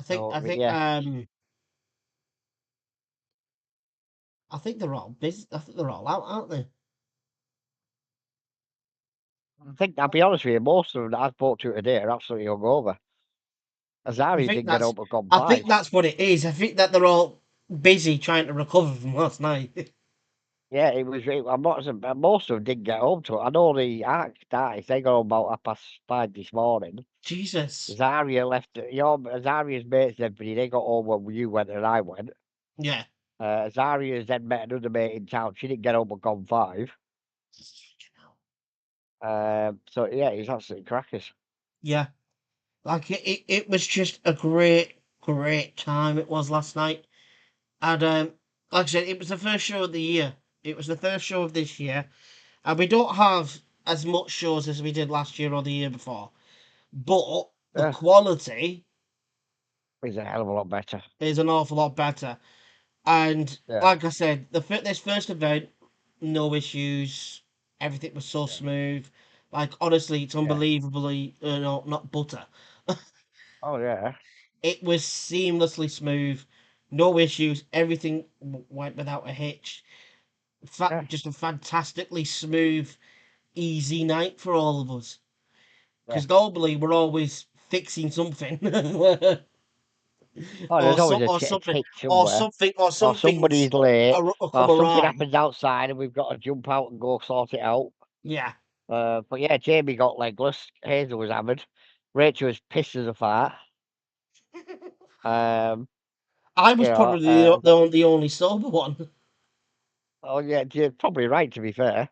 So, I but think yeah, um I think they're all busy. I think they're all out, aren't they? I think I'll be honest with you, most of them that I spoke to today are absolutely hungover. I Azari think didn't get that's home till gone I think 5. that's what it is. I think that they're all busy trying to recover from last night. Yeah, I'm not. Most of them didn't get home to it. I know the Arc guys. They got home about 5:30 this morning. Jesus. Zaria left. Zaria's mates and everybody. They got home when you went and I went. Yeah. Zaria's then met another mate in town. She didn't get home till gone 5. So yeah, he's absolutely crackers. Yeah. Like it was just a great time it was last night. And like I said, it was the first show of the year. It was the first show of this year. And we don't have as much shows as we did last year or the year before. But the Yeah, quality He's a hell of a lot better. is an awful lot better. And Yeah. like I said, this first event, no issues. Everything was so Yeah. smooth. Like honestly, it's Yeah. unbelievably not butter. Oh yeah. It was seamlessly smooth, no issues. Everything went without a hitch. Yeah. Just a fantastically smooth, easy night for all of us. Yeah. Because normally we're always fixing something, Oh, there's always or a something, tick somewhere, or or something's somebody's late, come or something awry. happens outside, and we've got to jump out and go sort it out. Yeah. But yeah, Jamie got legless. Hazel was hammered. Rachel was pissed as a fart. Um, I you was know, probably the only sober one. oh yeah, you're probably right to be fair.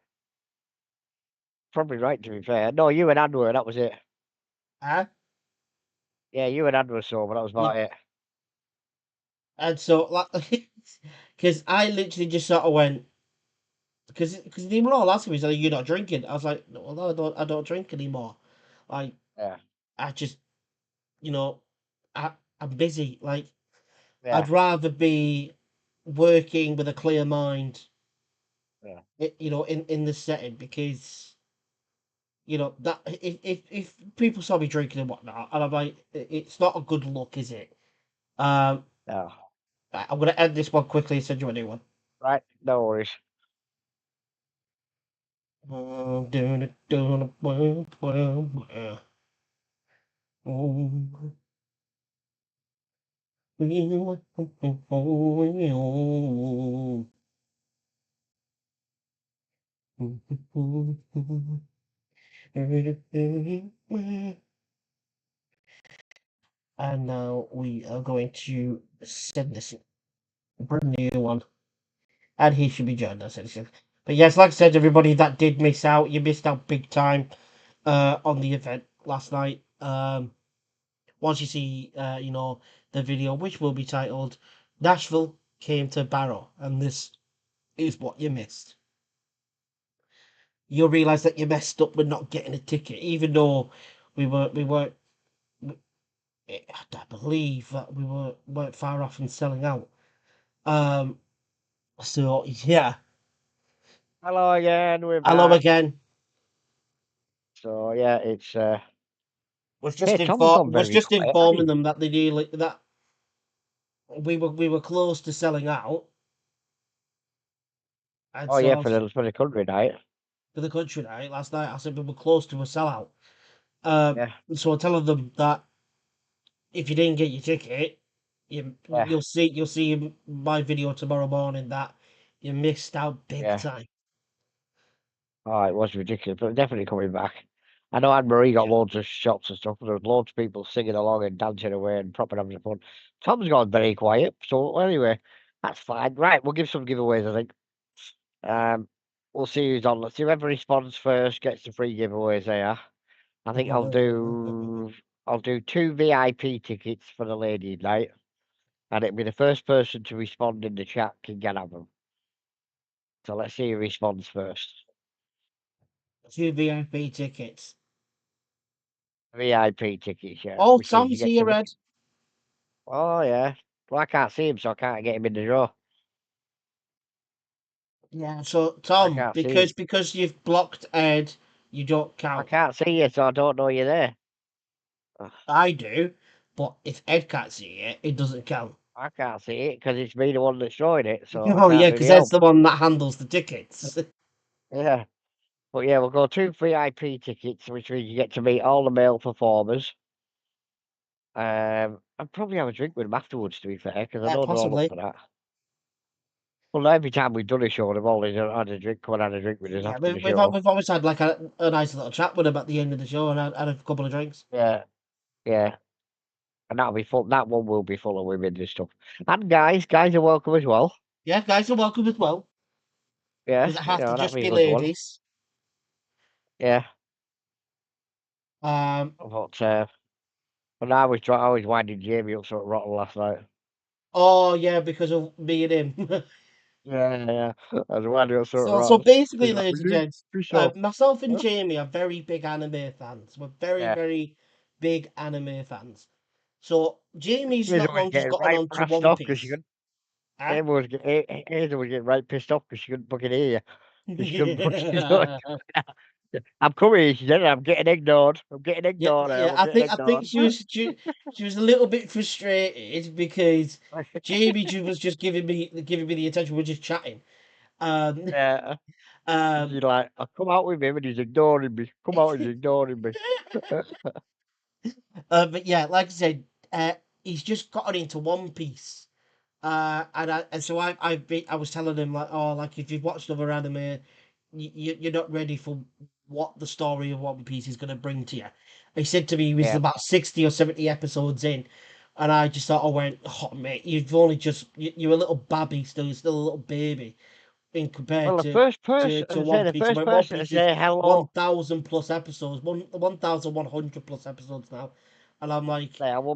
Probably right to be fair. No, you and Anne were. That was it. Huh? Yeah, you and Anne were sober. That was Yeah. about it. And so, like, because I literally just sort of went, because they were all asking me, so you're not drinking. I was like, no, I don't drink anymore. Like, Yeah, I just, you know, I'm busy. Like, yeah, I'd rather be working with a clear mind, yeah. in the setting because, that if people saw me drinking and whatnot, and I'm like, it's not a good look, is it? Um, No, I'm gonna end this one quickly and send you a new one. right. No worries. Doing it, doing it, well, well, well. Oh, and now we are going to send this brand new one, and he should be joining us. But yes, like I said, everybody that did miss out, you missed out big time on the event last night. Once you see, the video, which will be titled "Nashville Came to Barrow," and this is what you missed. You'll realize that you messed up with not getting a ticket, even though we weren't. I believe that weren't far off from selling out. Um, so yeah, Hello again. We're hello back. again. So yeah, it's Was hey, Tom's gone was very just quiet. informing them that they nearly that we were close to selling out, and Oh yeah, so for the country night. for the country night last night, I said we were close to a sellout. Yeah, So I'm telling them that if you didn't get your ticket, yeah, you'll see in my video tomorrow morning that you missed out big yeah. time. Oh, it was ridiculous, but definitely coming back. I know Anne Marie got Yeah. loads of shots and stuff. There was loads of people singing along and dancing away and proper having fun. Tom's gone very quiet, so anyway, that's fine. Right, we'll give some giveaways, I think. Um, we'll see who's on. Let's see whoever responds first gets the free giveaways there. I think I'll do 2 VIP tickets for the lady night, and it'll be the first person to respond in the chat can get them. So let's see who responds first. 2 VIP tickets. VIP tickets, yeah, Oh, which means you Tom's get to here, meet. Ed. Oh yeah. Well, I can't see him, so I can't get him in the draw. Yeah. So I Tom, can't see him. because you've blocked Ed, you don't I count. can't see you, so I don't know you're there. Ugh, I do, but if Ed can't see it, it doesn't count. I can't see it because it's me the one that's showing it, so I Oh can't yeah, really because Ed's help. the one that handles the tickets. Yeah. But yeah, we'll go 2 VIP tickets, which means you get to meet all the male performers. I'd probably have a drink with them afterwards, to be fair, because I know they're all up Possibly. for that. Well, every time we've done a show, they've always had a drink, come and had a drink with us Yeah, after the show. we've always had like a nice little chat with him at the end of the show and had a couple of drinks. Yeah, yeah. And that'll be full. That one will be full of women and stuff. And guys are welcome as well. Yeah, guys are welcome as well. Yeah, Does it you have to know, that'll just be a be good one. ladies? Yeah, Um. but I was winding Jamie up sort of rotten last night. Oh yeah, because of me and him. Yeah, yeah. I was winding up sort of So rotten. basically, He's like, ladies and gents, "You sure?" myself and Huh? Jamie are very big anime fans. We're very Yeah, very big anime fans. So Jamie's Hazel not was long just getting gotten right on to brassed One off because she Piece. couldn't. Huh? Hazel was getting right pissed off because she couldn't fucking hear you. 'Cause she couldn't fucking I'm coming, she said. I'm getting ignored. I'm getting Yeah, ignored. yeah. I'm getting I think ignored. she was a little bit frustrated because Jamie was just giving me the attention. We're just chatting. Um, Yeah. um, She's like, I come out with him and he's ignoring me. Come out, he's ignoring me. but yeah, like I said, he's just gotten into One Piece. And so I was telling him like, oh, like if you've watched other anime, you're not ready for what the story of One Piece is going to bring to you. He said to me he was Yeah. about 60 or 70 episodes in, and I just thought, I went, oh mate, you've only just you're a little babby still, you're still a little baby in compared Well, the first person, to as I say, One the Piece. first When One person to Piece is say hello. 1,000 plus episodes, 1,100 plus episodes now, and I'm like, There, we'll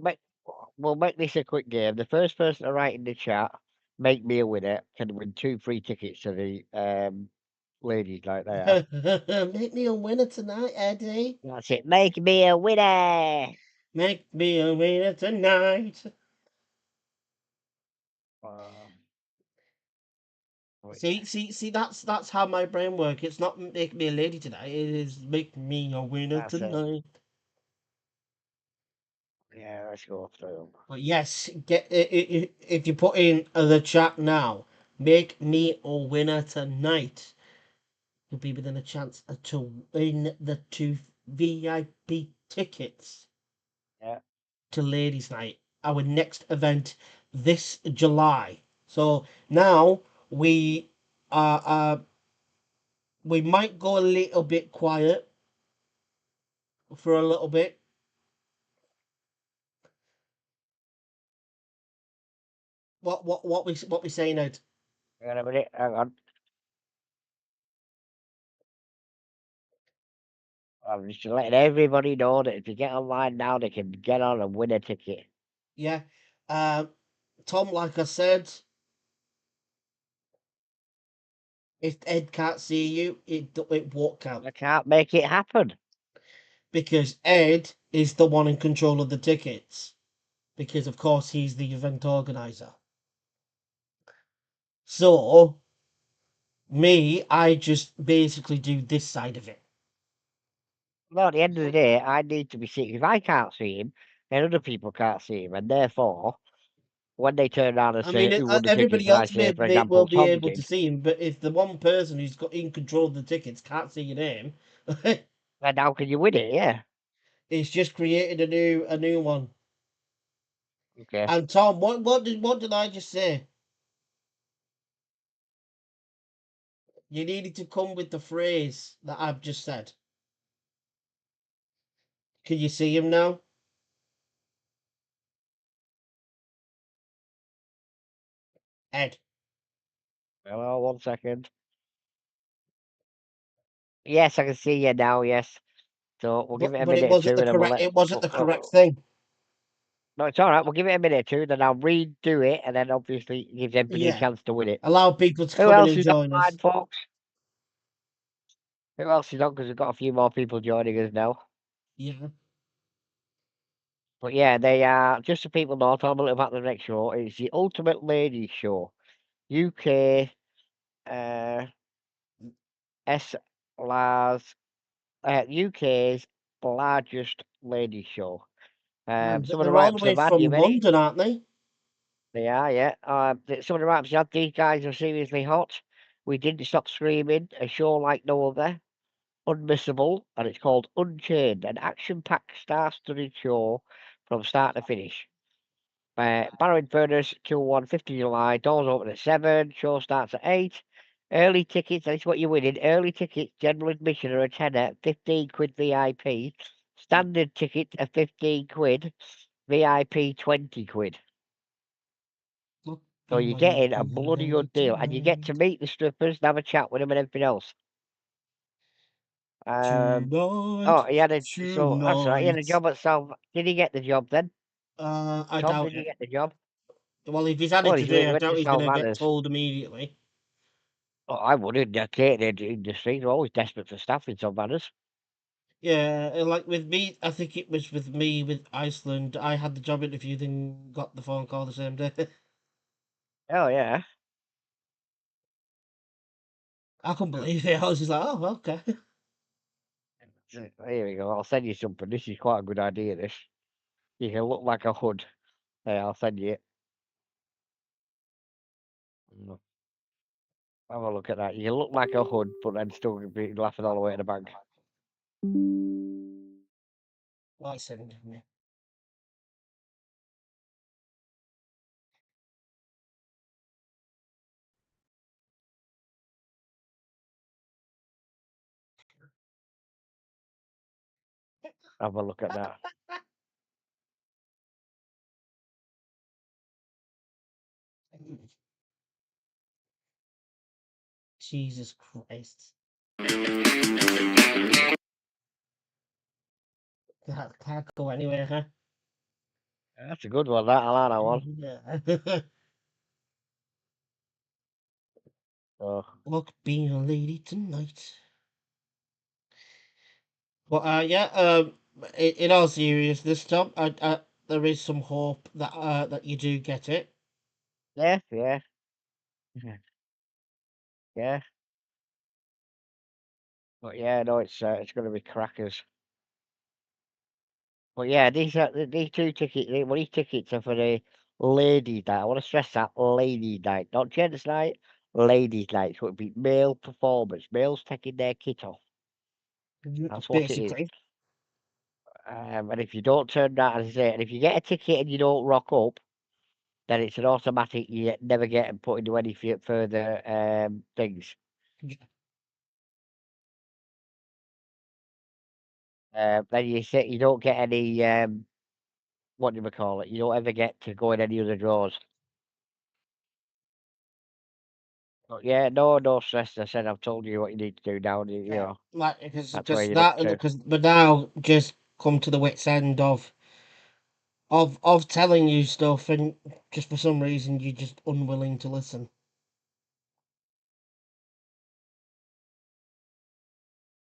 make this a quick game. The first person to write in the chat, make me a winner, can win 2 free tickets to the ladies like there. make me a winner tonight, Eddie. That's it. Make me a winner. Make me a winner tonight. Uh, wait, See. That's how my brain works. It's not make me a lady tonight. It is make me a winner that's it. tonight. Yeah, let's go through 'em. But yes, if you put in the chat now, make me a winner tonight. You'll be within a chance to win the 2 VIP tickets Yeah. to Ladies Night, our next event this July. So now we are we might go a little bit quiet for a little bit. What we saying, Ed? Hang on a minute. Hang on. I'm just letting everybody know that if you get online now, they can get on and win a ticket. Yeah. Tom, like I said, if Ed can't see you, it won't count I can't make it happen. because Ed is the one in control of the tickets. Because of course he's the event organizer. So I just basically do this side of it. Well, at the end of the day, I need to be seen. If I can't see him, then other people can't see him. And therefore, when they turn around and I mean, say, who won the tickets, everybody and I else say, for will example, be Tom able to did, see him, but if the one person who's got in control of the tickets can't see your name, then how can you win it? Yeah. it's just created a new one. Okay. And Tom, what did I just say? You needed to come with the phrase that I've just said. Can you see him now? Ed. Hello, 1 second. Yes, I can see you now. Yes. So we'll give it a But minute or two, and then we'll let. it wasn't the correct thing. No, it's all right. We'll give it a minute or two, then I'll redo it, and then obviously it gives everybody a Yeah. chance to win it. Allow people to Who come in else and is join us. online, folks? Who else is on? Because we've got a few more people joining us now. Yeah. But yeah, they are, just so people know, I'll tell them a little about the next show. It's the Ultimate Ladies Show. UK S Lars UK's largest ladies show. And Some of the they're all the write-ups way I've had, you from ready? London, aren't they? They are, yeah. Some of the write-ups I've had, these guys are seriously hot. We didn't stop screaming. A show like no other. Unmissable, and it's called Unchained, an action-packed, star-studded show from start to finish. Barrow in Furness, Q1, 50 July. Doors open at 7. Show starts at 8. Early tickets, that's what you're winning. Early tickets, general admission are a tenner, 15 quid VIP. Standard ticket are 15 quid. VIP 20 quid. Look So the you're way getting a you bloody move good it deal. And you get to tonight. meet the strippers and have a chat with them and everything else. Oh, Tonight. he had so that's right. He had a Tonight. job at South. Did he get the job then? I Tom, doubt did he it. get the job? Well, if he's had Well, it he's today, he I went doubt to he's going South to get Manners. told immediately. Oh, I would in the catering industry. They're always desperate for staff in South Manners. Yeah, like with me, I think it was with me with Iceland. I had the job interview, then got the phone call the same day. Oh yeah. I couldn't believe it. I was just like, oh, okay. Here we go. I'll send you something. This is quite a good idea. This. You can look like a hood. Hey, I'll send you it. Mm. Have a look at that. You can look like a hood, but then still be laughing all the way to the bank. Why sending me? Have a look at that. Jesus Christ. That can't go anywhere, huh? That's a good one. That I like that one. Yeah. Oh, Look, being a lady tonight. But yeah. In all seriousness, Tom, there is some hope that you do get it. yeah, yeah, yeah. But yeah, no, it's going to be crackers. But yeah, these two tickets. These tickets are for the ladies' night. I want to stress that ladies' night, not gents' night. Ladies' night. So it'd be male performers, males taking their kit off. That's what it is. Basically. And if you don't turn that, as I say, and if you get a ticket and you don't rock up, then it's an automatic. You never get put into any further things. Then you don't get any what do we call it? You don't ever get to go in any other draws. But yeah, no stress. I said I've told you what you need to do now. You Yeah, know like because that's where just you're up that, to. because but now just come to the wits end of telling you stuff, and just for some reason you're just unwilling to listen.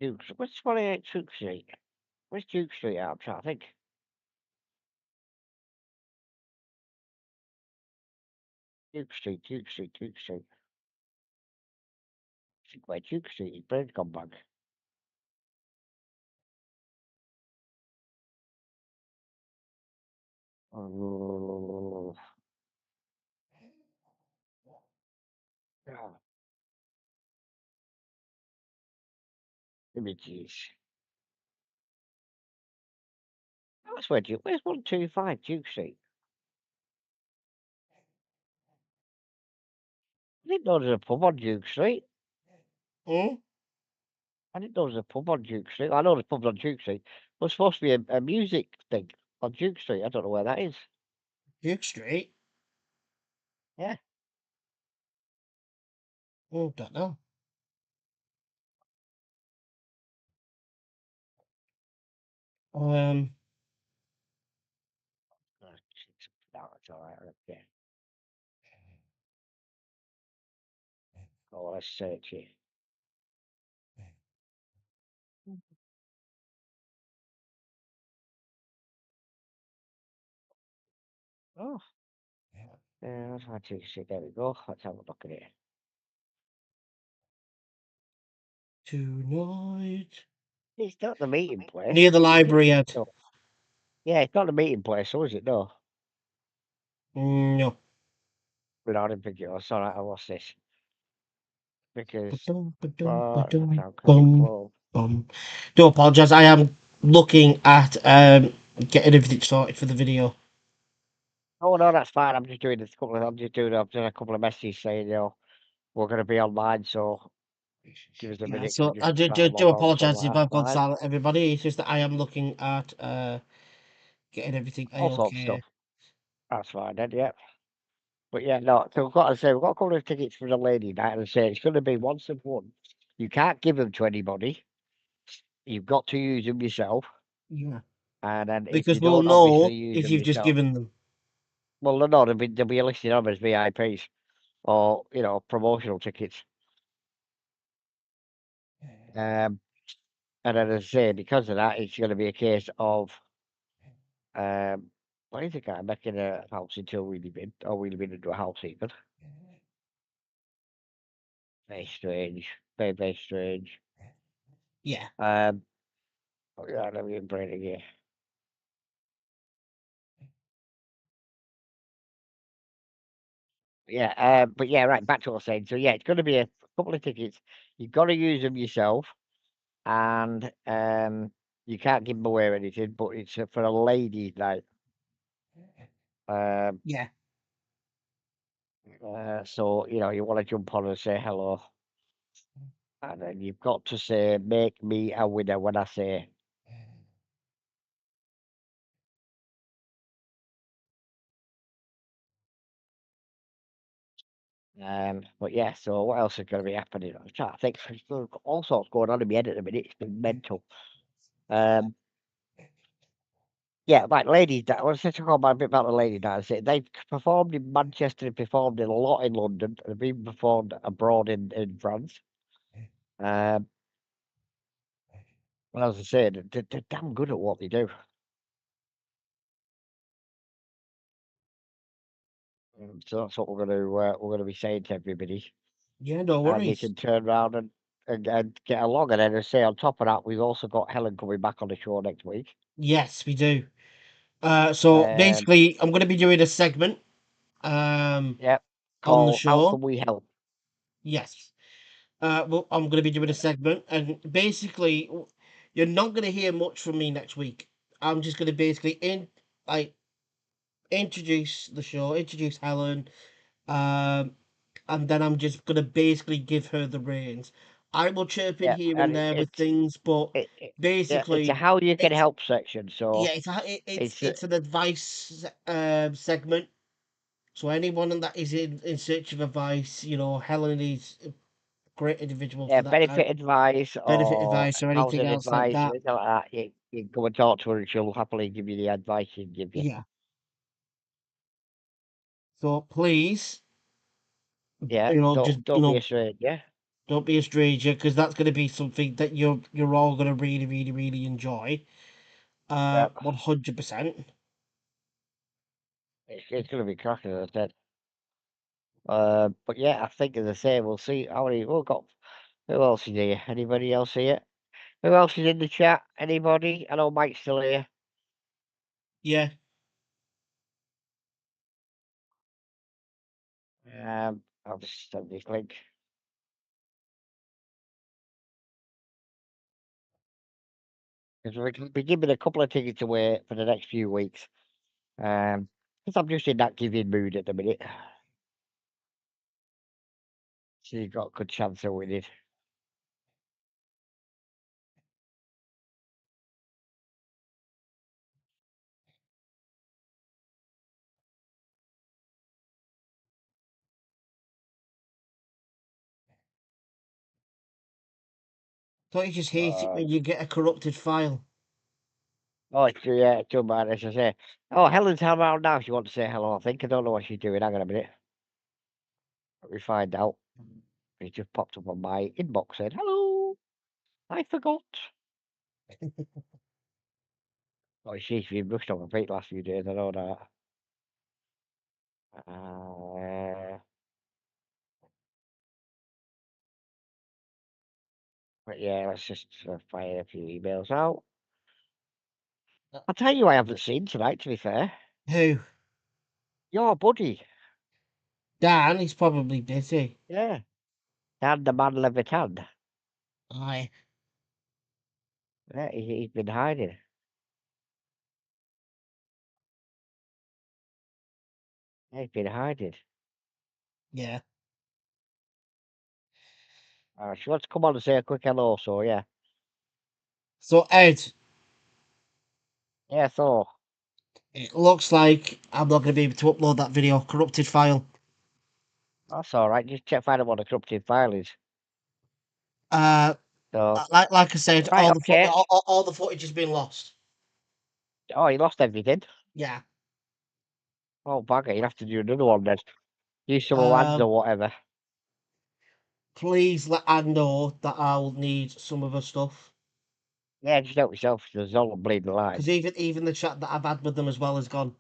Duke's. What's 28 Duke Street? Where's Duke Street at? I'm trying to think. Duke Street, Duke Street, Duke Street. I think where Duke Street is. Brain's gone back. Oh, God. Images. That's where Duke. Where's 125 Duke Street? I didn't know there's a pub on Duke Street. Hmm? I didn't know there's a pub on Duke Street. I know there's pubs on Duke Street. There's supposed to be a music thing on Duke Street. I don't know where that is. Duke Street? Yeah. Oh, don't know. Um, Oh, shit. No, it's all right. Yeah. Oh, let's search it. Oh, yeah, that's my Duke Street. There we go. Let's have a look at it. tonight It's not the meeting place. near the Is it? library at No. Yeah, it's not the meeting place, so is it? No. no. But I didn't think it was. All right, I lost this. Because, Ba-dum, ba-dum, that's ba-dum, how Country bum, Club. bum. Do apologize. I am looking at getting everything sorted for the video. Oh, no, that's fine. I'm just doing this couple of, I've done a couple of messages saying, we're going to be online, so give us a Yeah, minute. We'll so just I try and do log on, something apologize like if that. I've That's gone fine. silent, everybody. It's just that I am looking at getting everything All sorts of okay. stuff. That's fine then, yeah. But yeah, no, so we've got a couple of tickets for the lady night, and I say it's going to be once of one. You can't give them to anybody. You've got to use them yourself. Yeah, And then if because you we'll don't obviously know use if them you've just yourself, given them. well, no, they'll be listed on as VIPs or, promotional tickets. Um, And then, as I say, because of that, it's going to be a case of what is it? I'm making a house until we live in, or we live in into a house even. Very strange, very very strange. Yeah. Oh yeah, let me bring it again. Yeah, but yeah, right. Back to what I was saying. So yeah, it's going to be a couple of tickets. You've got to use them yourself, and you can't give them away or anything. But it's for a lady night. Um, Yeah. so you know you want to jump on and say hello, and then you've got to say "Make me a winner" when I say. But yeah, so what else is going to be happening? I'm trying to think. There's all sorts going on in my head at the minute. It's been mental. Um, yeah, like ladies. I want to talk about a bit about the lady dance. They've performed in Manchester, and performed in a lot in London, and they've even performed abroad in France. Um, and as I said, they're damn good at what they do. So that's what we're going to be saying to everybody, Yeah, no and they worries. can turn around and get along. And then, as I say, on top of that, we've also got Helen coming back on the show next week. Yes, we do. So Um, basically, I'm going to be doing a segment yeah, on the called "How show. Can We Help?" Yes. Well, I'm going to be doing a segment, and basically, you're not going to hear much from me next week. I'm just going to basically like introduce the show, introduce Helen, um, and then I'm just going to basically give her the reins. I will chirp in Yeah, here and and there with things, but it's a basically, how you can it's help section. yeah, So it's it's it's an advice segment. So anyone that is in search of advice, Helen is a great individual yeah, for that benefit advice benefit or advice or anything housing else like advice or that. anything like that. You can come and talk to her, and she'll happily give you the advice she'd give you. Yeah. So please, Yeah, just don't be a stranger. don't be a stranger because that's going to be something that you're all going to really, really, really enjoy. Yeah, 100%. it's going to be cracking, as I said. But yeah, I think as I say, we'll see how many we've got. Who else is here? Anybody else here? Who else is in the chat? Anybody? I know Mike's still here. Yeah. I'll just send this link. Because we're gonna be giving a couple of tickets away for the next few weeks. Because I'm just in that giving mood at the minute. So you've got a good chance of winning. Don't you just hate it Uh, when you get a corrupted file? oh, it's too bad, as I say. Oh, Helen's around now if you want to say hello, I think. I don't know what she's doing. Hang on a minute. Let me find out. It just popped up on my inbox saying, hello, I forgot. Oh, she's been rushed on my feet last few days, I know that. But yeah, let's just fire a few emails out. I'll tell you, I haven't seen tonight, to be fair. Who? Your buddy. Dan, he's probably busy. Yeah. Dan the man Levitan. Aye. Yeah, he's been hiding. Yeah, he's been hiding. Yeah. She wants to come on and say a quick hello, so yeah. So Ed, Yeah, so. it looks like I'm not going to be able to upload that video. Corrupted file. That's alright. Just check find out what the corrupted file is. Uh, So. like I said, Right, okay. all the footage has been lost. Oh, you lost everything. Yeah. Oh, bugger. You'll have to do another one then. Use some ads or Um, whatever. please let Anne know that I'll need some of her stuff. Yeah, just help yourself. There's all a bleeding line. Because even the chat that I've had with them as well has gone.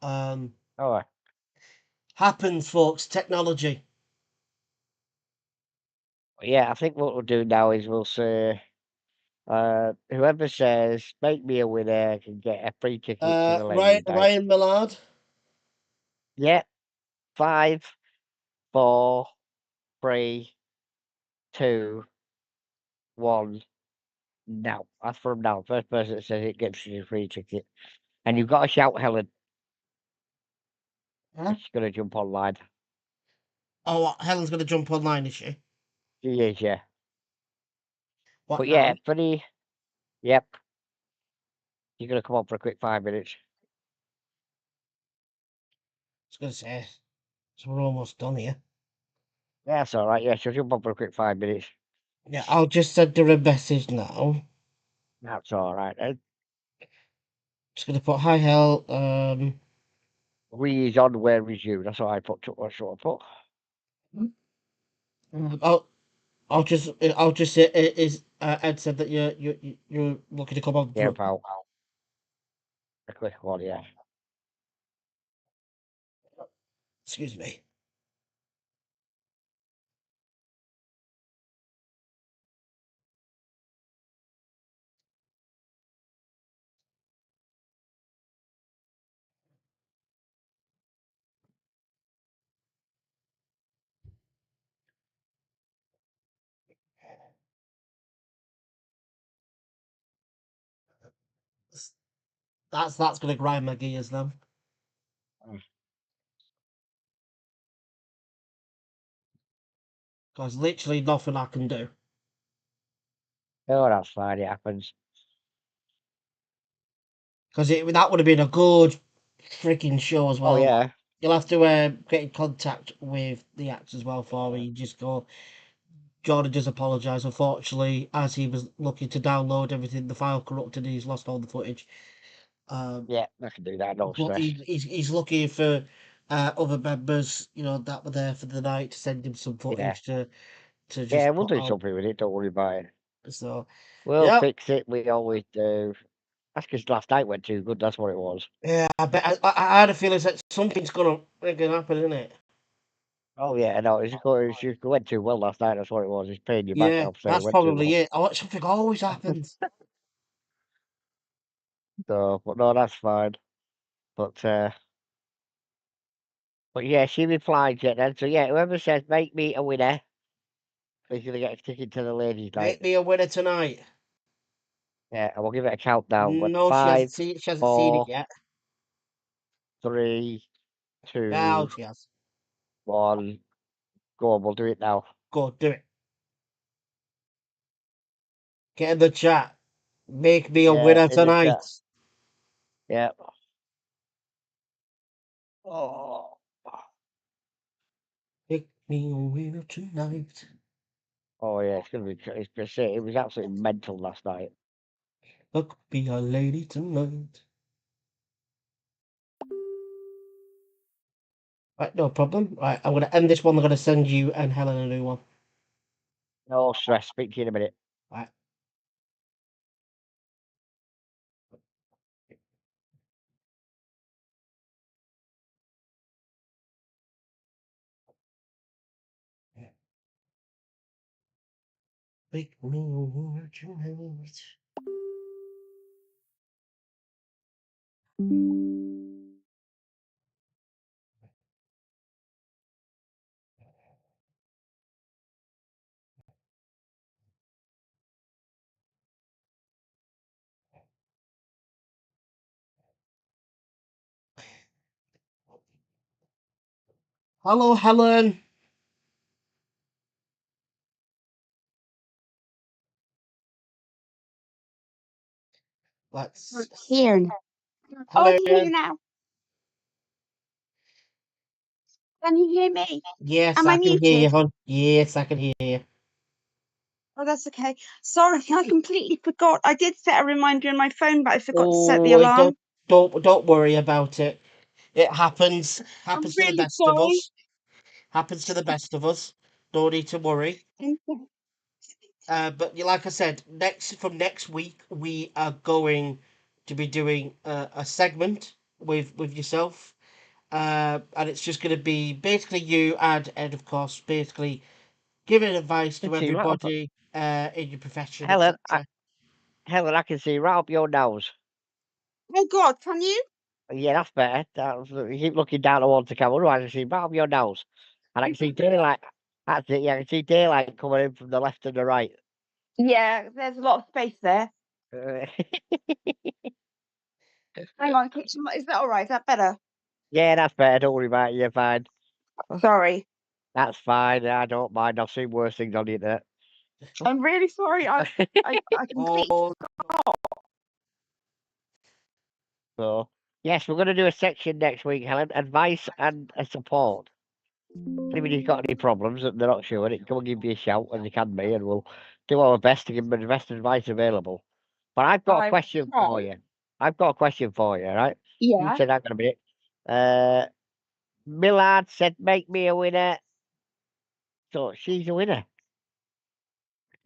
Oh, Happens, folks. Technology. yeah. I think what we'll do now is we'll say, whoever says "make me a winner" can get a free ticket to the ladies' night. Ryan Millard. Yeah. 5, 4, 3, 2, 1. Now, that's from now. First person that says it gets you a free ticket. And you've got to shout Helen. Huh? She's going to jump online. Oh, what, Helen's going to jump online, is she? She is, yeah. What But now? yeah, yep. You're going to come on for a quick 5 minutes. I was going to say, so we're almost done here. Yeah, that's all right. Yeah, she'll jump on for a quick 5 minutes. Yeah, I'll just send her a message now. That's all right. Then. Just going to put hi, Hel. We is on, where is you? That's what I put. That's what I put. I'll just say is Ed said that you're looking to come on. Yeah, pal. A quick one, yeah. Excuse me. That's going to grind my gears then. Mm. There's literally nothing I can do. Oh, that's fine. It happens. Because that would have been a good freaking show as well. Oh, yeah. You'll have to get in contact with the acts as well for me. Just go. Jordan does apologise. Unfortunately, as he was looking to download everything, the file corrupted and he's lost all the footage. Yeah, I can do that. No But stress. he's looking for other members, that were there for the night to send him some Yeah. footage to just. Yeah, we'll put do out. something with it. Don't worry about it. So We'll yeah, fix it. We always do. That's because last night went too good. That's what it was. yeah. I bet I had a feeling that something's gonna happen, isn't it? Oh yeah, no, it went too well last night. That's what it was. It's paying you back Yeah, now. So it that's went too probably well. it. Oh, something always happens. So, but no, that's fine. But yeah, she replied yet then. So yeah, whoever says make me a winner is gonna get a ticket to the ladies' night. Make me a winner tonight. Yeah, and we'll give it a countdown. But No, 5, she hasn't seen it 4, yet. 3, Now 2, she has. 1. Go on, we'll do it now. Go do it. Get in the chat. Make me a Yeah, winner in the tonight. chat. Yeah. Oh. Make me a winner tonight. Oh yeah, it's gonna be. It was absolutely mental last night. Look, be a lady tonight. Right, no problem. Right, I'm gonna end this one. I'm gonna send you and Helen a new one. No stress. Speak to you in a minute. Right. Make me a winner tonight. Hello, Helen. Let's. Here. Oh, I Hello. can hear you now. Can you hear me? Yes, Am I I can hear you, muted? hon. Yes, I can hear you. Oh, that's okay. Sorry, I completely forgot. I did set a reminder in my phone, but I forgot to set the Oh, alarm. don't worry about it. It happens. I'm Happens to the really best of sorry. us. Happens to the best of us. Don't need to worry. Thank you. But like I said, from next week we are going to be doing a segment with yourself, and it's just going to be basically you and Ed, of course, basically giving advice Can to see right up, everybody in your profession, Helen. etc. Helen, I can see right up your nose. Oh God, can you? Yeah, that's better. You keep looking down towards the camera, otherwise I can see right up your nose. And I can see daylight. That's it, yeah, I can see daylight coming in from the left and the right. Yeah, there's a lot of space there. Uh, Hang on, is that all right? Is that better? yeah, that's better. Don't worry about it. You're fine. Sorry. That's fine. I don't mind. I've seen worse things on the internet. I'm really sorry. I completely. Oh, So, yes, we're going to do a section next week, Helen. Advice and support. If anybody's got any problems that they're not sure, they can come and give me a shout, and they can be, and we'll do our best to give them the best advice available. But I've got a I question for you. I've got a question for you, right? You Yeah. said I'm going to be it. Millard said, make me a winner. So she's a winner.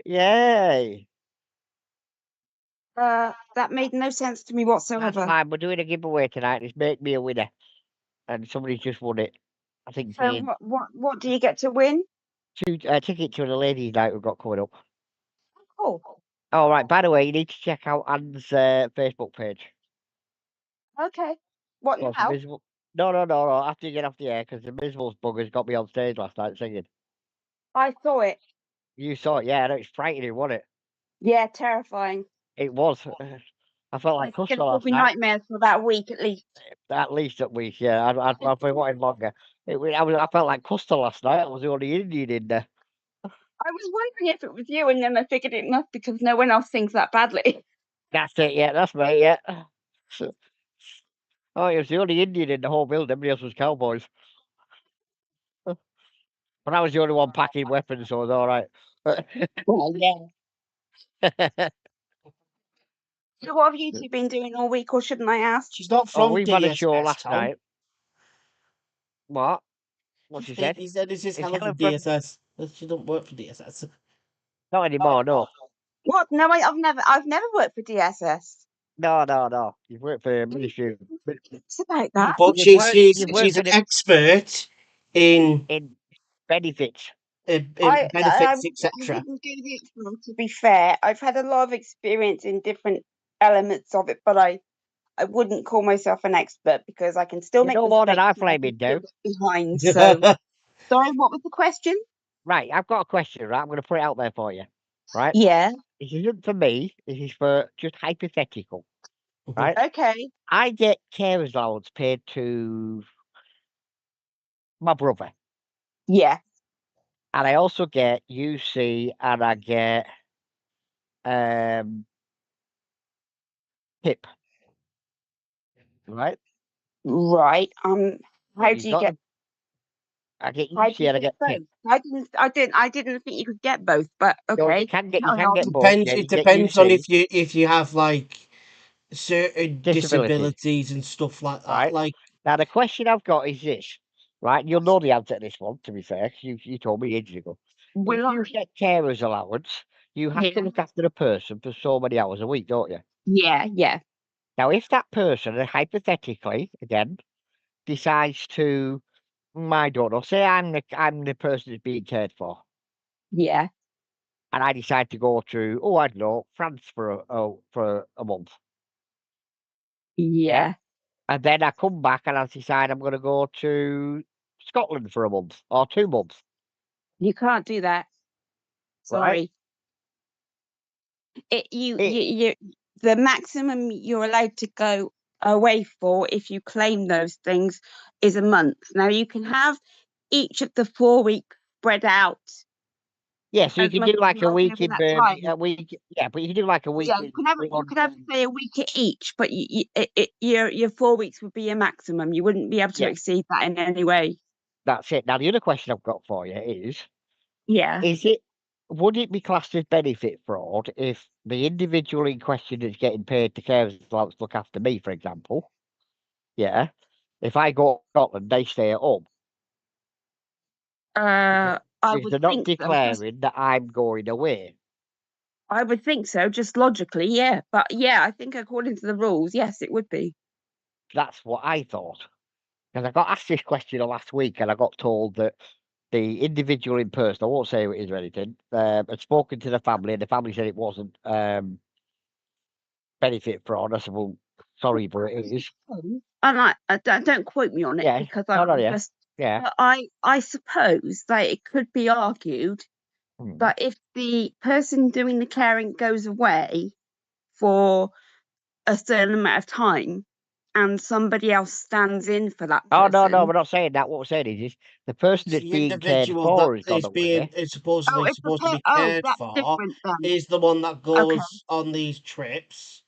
Yay. That made no sense to me That's whatsoever. fine. We're doing a giveaway tonight. It's make me a winner. And somebody's just won it. I think So paid what do you get to win? ticket to the ladies' night we've got coming up. Oh, All right. By the way, you need to check out Anne's Facebook page. okay. What Well, the now? miserable. No. After you get off the air, because the miserable buggers got me on stage last night singing. I saw it. You saw it, yeah. I know it's frightening, wasn't it? Yeah, terrifying. It was. I felt like It's gonna Custer give last me night. nightmares for about a week at least. At least at week, yeah. I've been wanting longer. I felt like Custer last night. I was the only Indian in there. I was wondering if it was you, and then I figured it must because no one else sings that badly. That's it, yeah. That's me, yeah. Oh, it was the only Indian in the whole building. Everybody else was cowboys. But I was the only one packing weapons, so it was all right. Well, yeah. So what have you two been doing all week, or shouldn't I ask? she's not Oh, from we've had a show DSS, last Tom. night. What? What she said? He said this is It's Helen from Helen from DSS. She don't work for DSS. not anymore, no. What? No, I've never worked for DSS. No. You've worked for Ministry. It's about that. But You've worked she's for an the expert in in benefits. I benefits, etc. wouldn't do the exam, to be fair. I've had a lot of experience in different elements of it, but I wouldn't call myself an expert because I can still You make know more than I mistakes and I can flaming still do. get behind. So, sorry, what was the question? Right, I've got a question, right? I'm going to put it out there for you. Right? Yeah. This isn't for me. This is for just hypothetical. Right? Okay. I get carers allowance paid to my brother. Yeah. And I also get UC and I get PIP. Right? Right. How You've do you got get? I get How do UC you and I get get PIP. both? I didn't think you could get both, but No, okay. you Carry can on. get both. Depends. Yeah, It you get depends on UC if you have like certain disabilities. disabilities and stuff like that. Right? Like, Now the question I've got is this. Right? You'll know the answer to this one, to be fair, 'cause you told me ages ago. If Will you I? get carers allowance, you have to Yeah. look after a person for so many hours a week, don't you? Yeah. Now, if that person, hypothetically, again, decides to, I don't know, say I'm the person that's being cared for, Yeah. and I decide to go to, I don't know, France for a month, yeah, Yeah. and then I come back and I decide I'm going to go to Scotland for a month or 2 months, You can't do that. right? Sorry. You It, the maximum you're allowed to go away for if you claim those things is a month. Now you can have each of the 4 weeks spread out yeah, so you as can much do as you like a like week over in that Birmingham, time. but you can do like a week Yeah, in you could have say a week at each, but your 4 weeks would be your maximum. You wouldn't be able to yeah, exceed that in any way. that's it. Now, the other question I've got for you Yeah. is would it be classed as benefit fraud if the individual in question is getting paid to carers allowance to look after me, for example? Yeah. If I go to Scotland, they stay at home. I Because would they're not think so. Just declaring that I'm going away. I would think so, just logically, yeah. But yeah, I think according to the rules, yes, it would be. That's what I thought. Because I got asked this question last week, and I got told that the individual in person, I won't say who it is or anything, had spoken to the family, and the family said it wasn't benefit fraud. I said, well, sorry, but it is. And don't quote me on it Yeah, because no, no, I'm yeah, just. yeah. But I suppose that it could be argued Mm. that if the person doing the caring goes away for a certain amount of time and somebody else stands in for that Oh, no, person. we're not saying that. What we're saying is the person It's that's the being cared individual that for has gone away. is Oh, supposedly it's supposed to be oh, cared that's for different then. is the one that Okay, goes on these trips.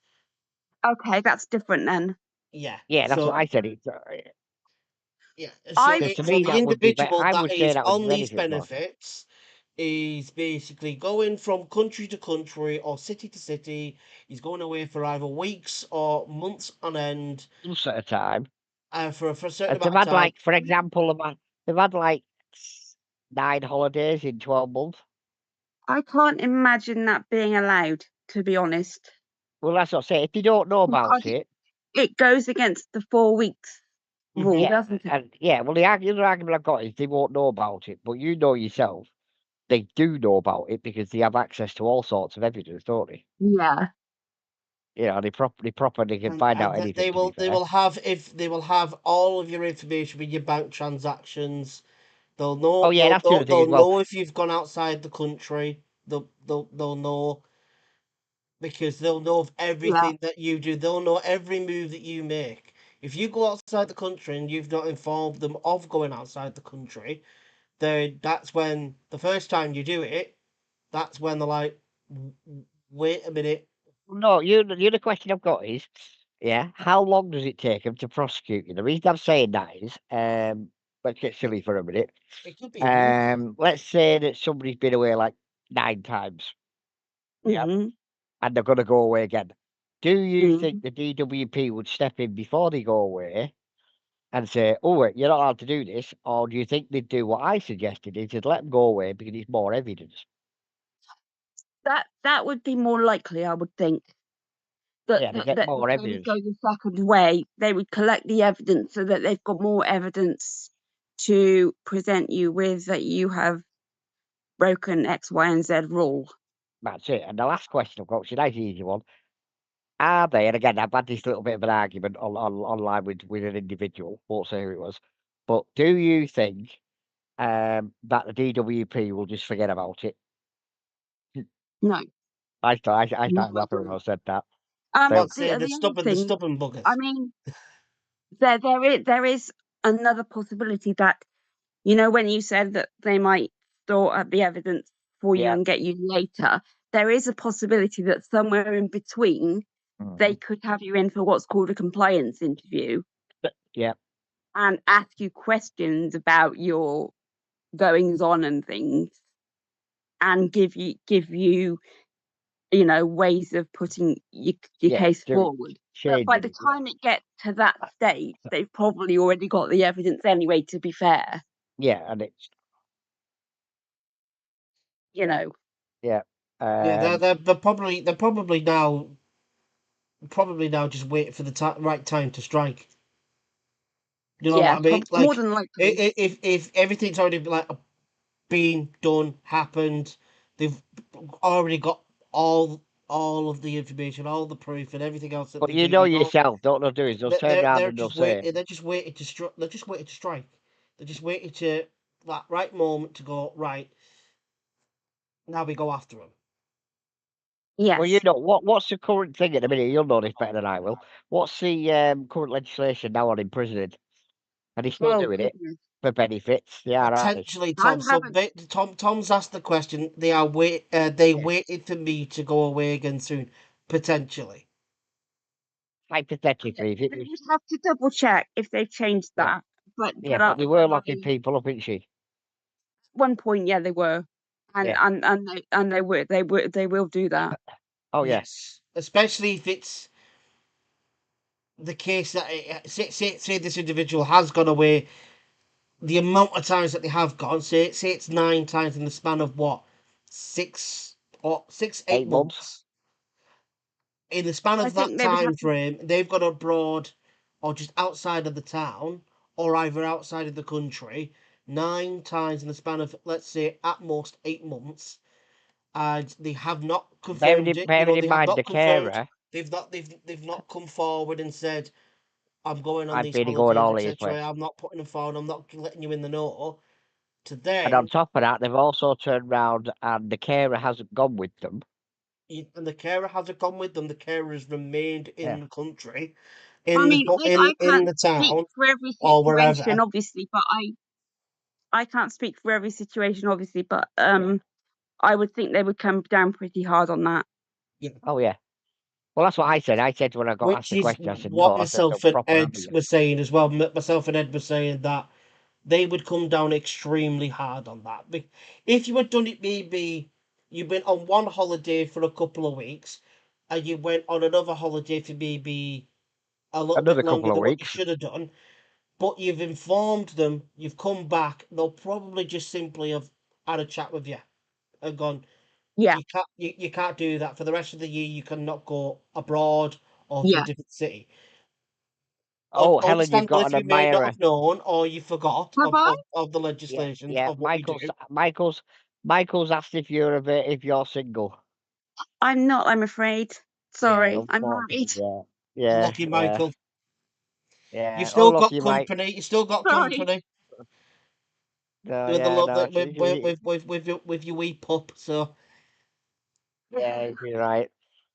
okay, that's different then. Yeah. Yeah, that's what So I said. It's, yeah. I because to So me, the that would be. individual I that would say is that would be on these benefit fraud. benefits is basically going from country to country or city to city. He's going away for either weeks or months on end Months at a time. for a certain And they've amount of had, time. like, for example, they've had like 9 holidays in 12 months. I can't imagine that being allowed, to be honest, Well, that's what I say. If you don't know because about it, it goes against the 4 weeks rule, yeah, doesn't it? and yeah, well, the other argument I've got is they won't know about it, but you know yourself, they do know about it because they have access to all sorts of evidence, don't they? Yeah. You know, they properly can find out anything. To be They fair, will have all of your information with your bank transactions. oh yeah, that's the other thing They'll as well. know if you've gone outside the country. They'll know because they'll know of Yeah. everything that you do. They'll know every move that you make. If you go outside the country and you've not informed them of going outside the country, then that's when the first time you do it, that's when they're like, wait a minute. No, the other question I've got is, yeah, how long does it take them to prosecute you? The reason I'm saying that is, let's get silly for a minute. It could be a month. Let's say that somebody's been away like 9 times, yeah, Mm-hmm. and they're going to go away again. Do you Mm-hmm. think the DWP would step in before they go away and say, "Oh, wait, you're not allowed to do this," or do you think they'd do what I suggested, is to let them go away because it's more evidence? That would be more likely, I would think. That Yeah, they that get that if more they would evidence. go the second way, they would collect the evidence so that they've got more evidence to present you with that you have broken X, Y, and Z rule. That's it. And the last question I've got, which is a nice easy one. Are they, and again, I've had this little bit of an argument online with an individual, won't say who it was, but do you think that the DWP will just forget about it? No, I no, started I laughing when don't. I said that. What, So, say The other the thing, stubborn buggers? I mean, there is another possibility that, you know, when you said that they might store up the evidence for you yeah. and get you later, there is a possibility that somewhere in between they could have you in for what's called a compliance interview Yeah. and ask you questions about your goings on and things and give you you know ways of putting your Yeah. case forward. But by Changing the it. Yeah. time it gets to that stage, they've probably already got the evidence anyway, to be fair, Yeah. And it's, you know. yeah. Yeah, they're probably now just waiting for the right time to strike. You know what Yeah, I mean? more Like, than likely. if everything's already like been done, happened, they've already got all of the information, all the proof, and everything else that But they you do. know yourself, don't they do is they'll turn around They're and they'll just say, waiting. They're just waiting to strike. They're just waiting to strike. They're just waiting to that right moment to go right. Now we go after them. well, you Yes. know, what's the current thing at the minute? You'll know this better than I will. What's the current legislation now on imprisoning? And he's still Oh doing it goodness, for benefits. They are, aren't they? Potentially, I Tom. So haven't. Tom's asked the question. They waited for me to go away again soon. Potentially. Hypothetically, if it They was, would have to double check if they've changed yeah, that. But yeah, but they were locking people up, isn't she? one point, yeah, they were, and Yeah. they will do that. Oh, yeah. Yes. Especially if it's the case that say this individual has gone away. The amount of times that they have gone, say it's 9 times in the span of what, or 6, 8 8 months. months. In the span I of that think they would time have to. frame, they've gone abroad or just outside of the town or either outside of the country 9 times in the span of, let's say, at most 8 months, and they have not confirmed it. Bearing in They have mind not the confirmed. carer They've not come forward and said, I'm going on I've these been going holidays, all these ways. etc. I'm not putting a phone. I'm not letting you in the know. To And on then, top of that, they've also turned round and the carer hasn't gone with them. and the carer hasn't gone with them. The carer has remained in Yeah. the country, I in mean, I in can't the speak town for every or situation, wherever. obviously, but I can't speak for every situation, obviously, but I would think they would come down pretty hard on that. Oh, yeah. Well, that's what I said. I said when I got asked Which the is question, I said, what no. I said, myself no, and proper Ed have you? were saying as well. Myself and Ed were saying that they would come down extremely hard on that. If you had done it, maybe you've been on one holiday for a couple of weeks, and you went on another holiday for maybe a little Another bit couple longer of than what you weeks. should have done, but you've informed them, you've come back, they'll probably just simply have had a chat with you and gone, Yeah, you can't do that for the rest of the year. You cannot go abroad or to a yeah. different city. Oh, Helen, you've Understandable got if an you may not admirer. have known or you forgot Have I? of the Yeah, legislations yeah. of what we do. Michael's asked if you're single. I'm not, I'm afraid. Yeah, Sorry, I'm unfortunately, married. yeah. Yeah, Unlucky yeah, Michael. You've yeah. still got Unlucky, Mike. company. You still got Sorry. company No, with the yeah, love no, with your wee pup. So yeah, you're right.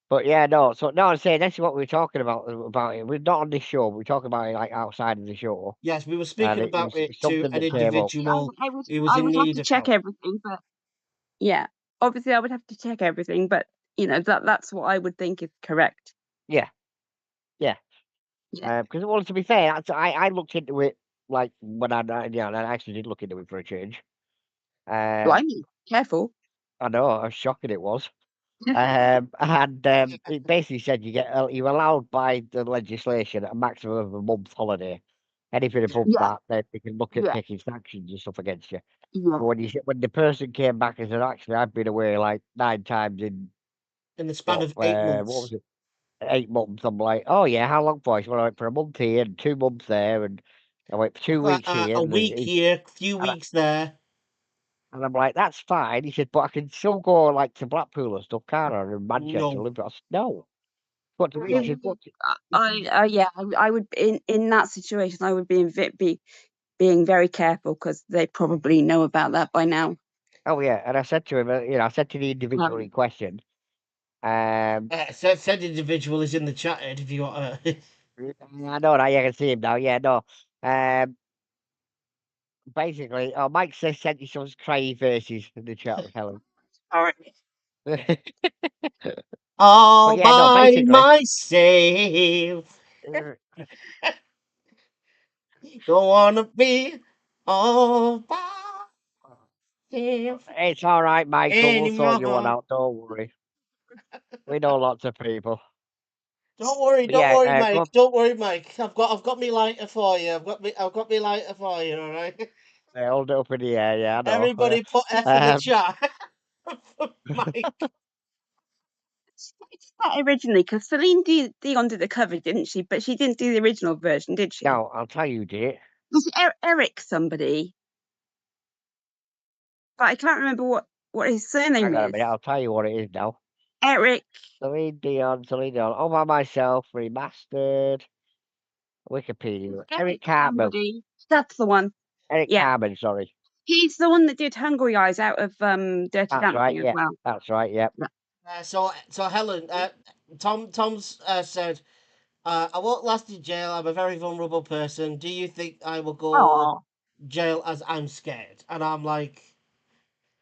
But yeah, no. So no, I'm saying that's what we were talking about it. We're not on this show. We're talking about it like outside of the show, yes, we were and speaking about it's it to something an that came up. individual who was I in would have need to of check help. everything, but yeah, obviously I would have to check everything, but that's what I would think is correct. Yeah, yeah. Yeah. Because well, to be fair, I looked into it like when I actually did look into it for a change. Blimey, careful. I know how shocking it was. And it basically said you're allowed by the legislation a maximum of a month holiday. Anything above Yeah, that, then they can look at yeah, taking sanctions and stuff against you. yeah. But when the person came back and said, actually, I've been away like 9 times in In the span of 8 what months, was it, 8 months. I'm like, oh yeah, how long for? He said, well, I went for a month here and 2 months there, and I went for 2 weeks here, a and week here, a few and, I, weeks there. and I'm like, that's fine. He said, but I can still go like to Blackpool and stuff, can't I? And Manchester, No, Liverpool. I said, no. What do you mean? He no. said, what? Yeah, I would in that situation I would be being very careful because they probably know about that by now. Oh yeah, and I said to him, I said to the individual in question, um, Said individual is in the chat, Ed, if you want to. I know that, yeah, I can see him now. Yeah, no. Basically, Mike says sent you some crazy faces in the chat with Helen. All right. But All yeah, no, by basically, myself. Don't wanna be all by myself it's all right, Michael. We'll sort you one anymore. out. Don't worry. We know lots of people. But Don't yeah, worry, go Mike. on. Don't worry, Mike. I've got me lighter for you. I've got me lighter for you. All right. Hold it up in the air. Yeah, I know. Everybody put F in the Um, chat for Mike. It's that originally because Celine Dion did the cover, didn't she? But she didn't do the original version, did she? no, I'll tell you, dear. Was it Eric somebody? But I can't remember what his surname Hang on a is. minute. I'll tell you what it is now. Eric. Celine Dion. All by myself. Remastered. Wikipedia. Eric Cartman. Somebody. That's the one. Eric Yeah, Cartman. Sorry. he's the one that did Hungry Eyes out of Dirty That's right. Dancing as Yeah. well. That's right. Yep. So Helen, Tom's said, I won't last in jail. I'm a very vulnerable person. Do you think I will go Oh, jail as I'm scared? And I'm like,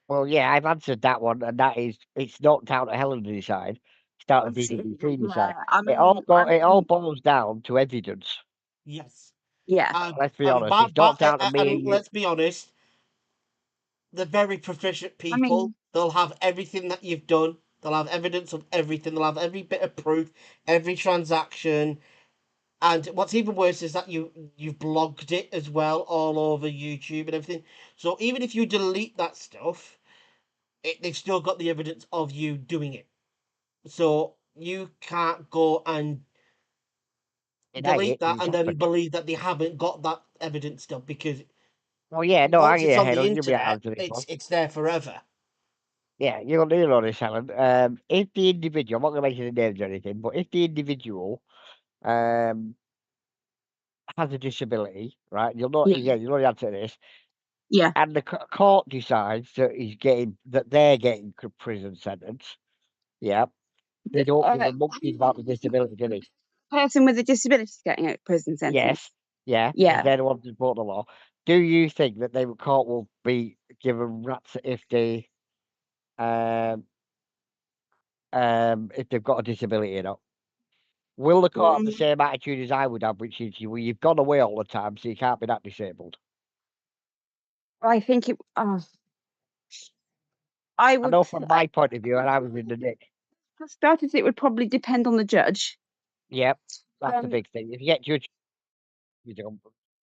Well, yeah, I've answered that one, and that is it's not down to Helen to decide. It's down to obviously, DWP to decide. yeah. I It all mean, boils down to evidence. yes. yeah, Let's be honest. It's not down to me And and you. let's be honest, they're very proficient I people. mean, They'll have everything that you've done. They'll have evidence of everything. They'll have every bit of proof, every transaction. And what's even worse is that you've blogged it as well all over YouTube and everything. So even if you delete that stuff, they've still got the evidence of you doing it. So you can't go and Deny delete it because that it's and then happened. believe that they haven't got that evidence still, because Oh yeah, no, I once it's get on the Helen. You'll be able to internet, answer this one. it's there forever. Yeah, you'll know this, Helen. If the individual, I'm not going to mention the names or anything, but if the individual has a disability, right? You'll know. Yeah. Yeah, you'll know the answer to this. Yeah. And the court decides that they're getting a prison sentence. Yeah, they don't give a monkey about the disability, do they? Person with a disability is getting a prison sentence. Yes, yeah, because Yeah. they're the ones who brought the law. Do you think that the court will be given rats if they've got a disability or not? Will the court have the Mm, same attitude as I would have, which is you've gone away all the time, so you can't be that disabled? I think it. I I would. know from my point of view, and I was in the nick. For starters, it would probably depend on the judge. Yep, that's the Um, big thing. If you get Judge, you don't.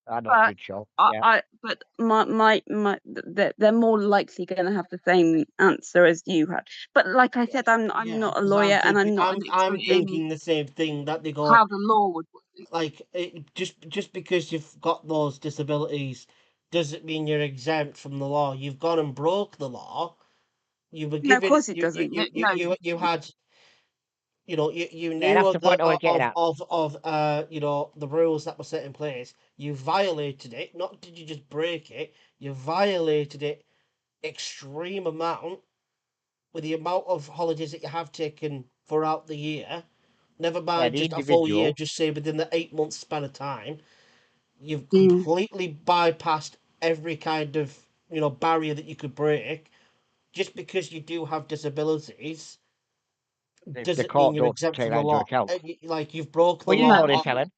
I know but Judge Shaw. Yeah, but they're more likely going to have the same answer as you had. But like I said, I'm Yeah, not a 'cause lawyer and I'm not an I'm expert in thinking the same thing, that they go how the law would work. like just because you've got those disabilities doesn't mean you're exempt from the law. You've gone and broke the law. You were No, of given course it doesn't. No, you had, you yeah, knew that's of the point I was getting at. the rules that were set in place. You violated it. Not did you just break it, you violated it extreme amount, with the amount of holidays that you have taken throughout the year. Never Yeah, mind the just a full year, individual. just say within the 8 month span of time. You've Mm. completely bypassed every kind of barrier that you could break. Just because you do have disabilities The doesn't mean court you're don't exempt take from that the into law. account. Like, you've broke the Well, you No, law. know this, Helen.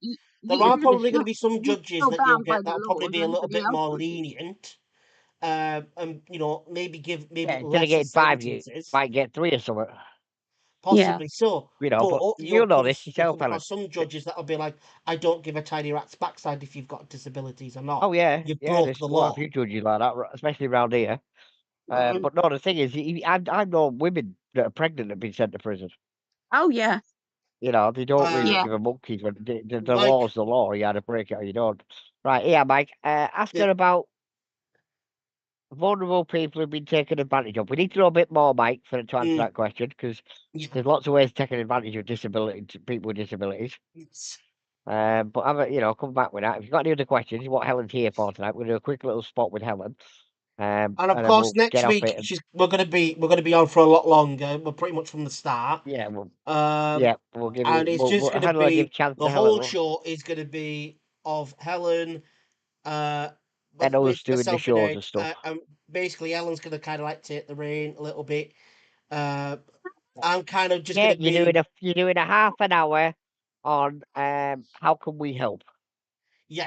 There are probably going to you're, be some you're judges still that you'll bound by get the that'll law probably as be a little anybody bit else more would be. lenient, and maybe give Yeah, maybe instead of lesser getting 5 years, sentences, might get 3 or something. Yeah. possibly so. But But you'll know this you'll yourself, come Helen. across some judges that'll be like, I don't give a tiny rat's backside if you've got disabilities or not. Oh yeah, You've yeah. broke There's the quite a law. few judges like that, especially around here. Mm. But no, the thing is, I know women that are pregnant have been sent to prison. Oh yeah. They don't really Yeah. give a monkeys when the Like, law's the law. You had to break it or you don't. Right, yeah, Mike. Ask yeah, her about vulnerable people who've been taken advantage of. We need to know a bit more, Mike, to answer that question, because yeah, there's lots of ways of taking advantage of people with disabilities. yes. But come back with that. If you've got any other questions, what Helen's here for tonight, we'll do a quick little spot with Helen. And And of then course, we'll next get off week it. And, we're gonna be on for a lot longer. We're pretty much from the start. yeah, we'll give And you. it's just gonna Helen will give be chance the to whole Helen. show is gonna be of Helen, And with us doing the myself and shows and Ed, stuff. and basically Ellen's gonna kind of like take the reign a little bit. I'm kind of just Yeah, gonna be you're doing a half an hour on how can we help?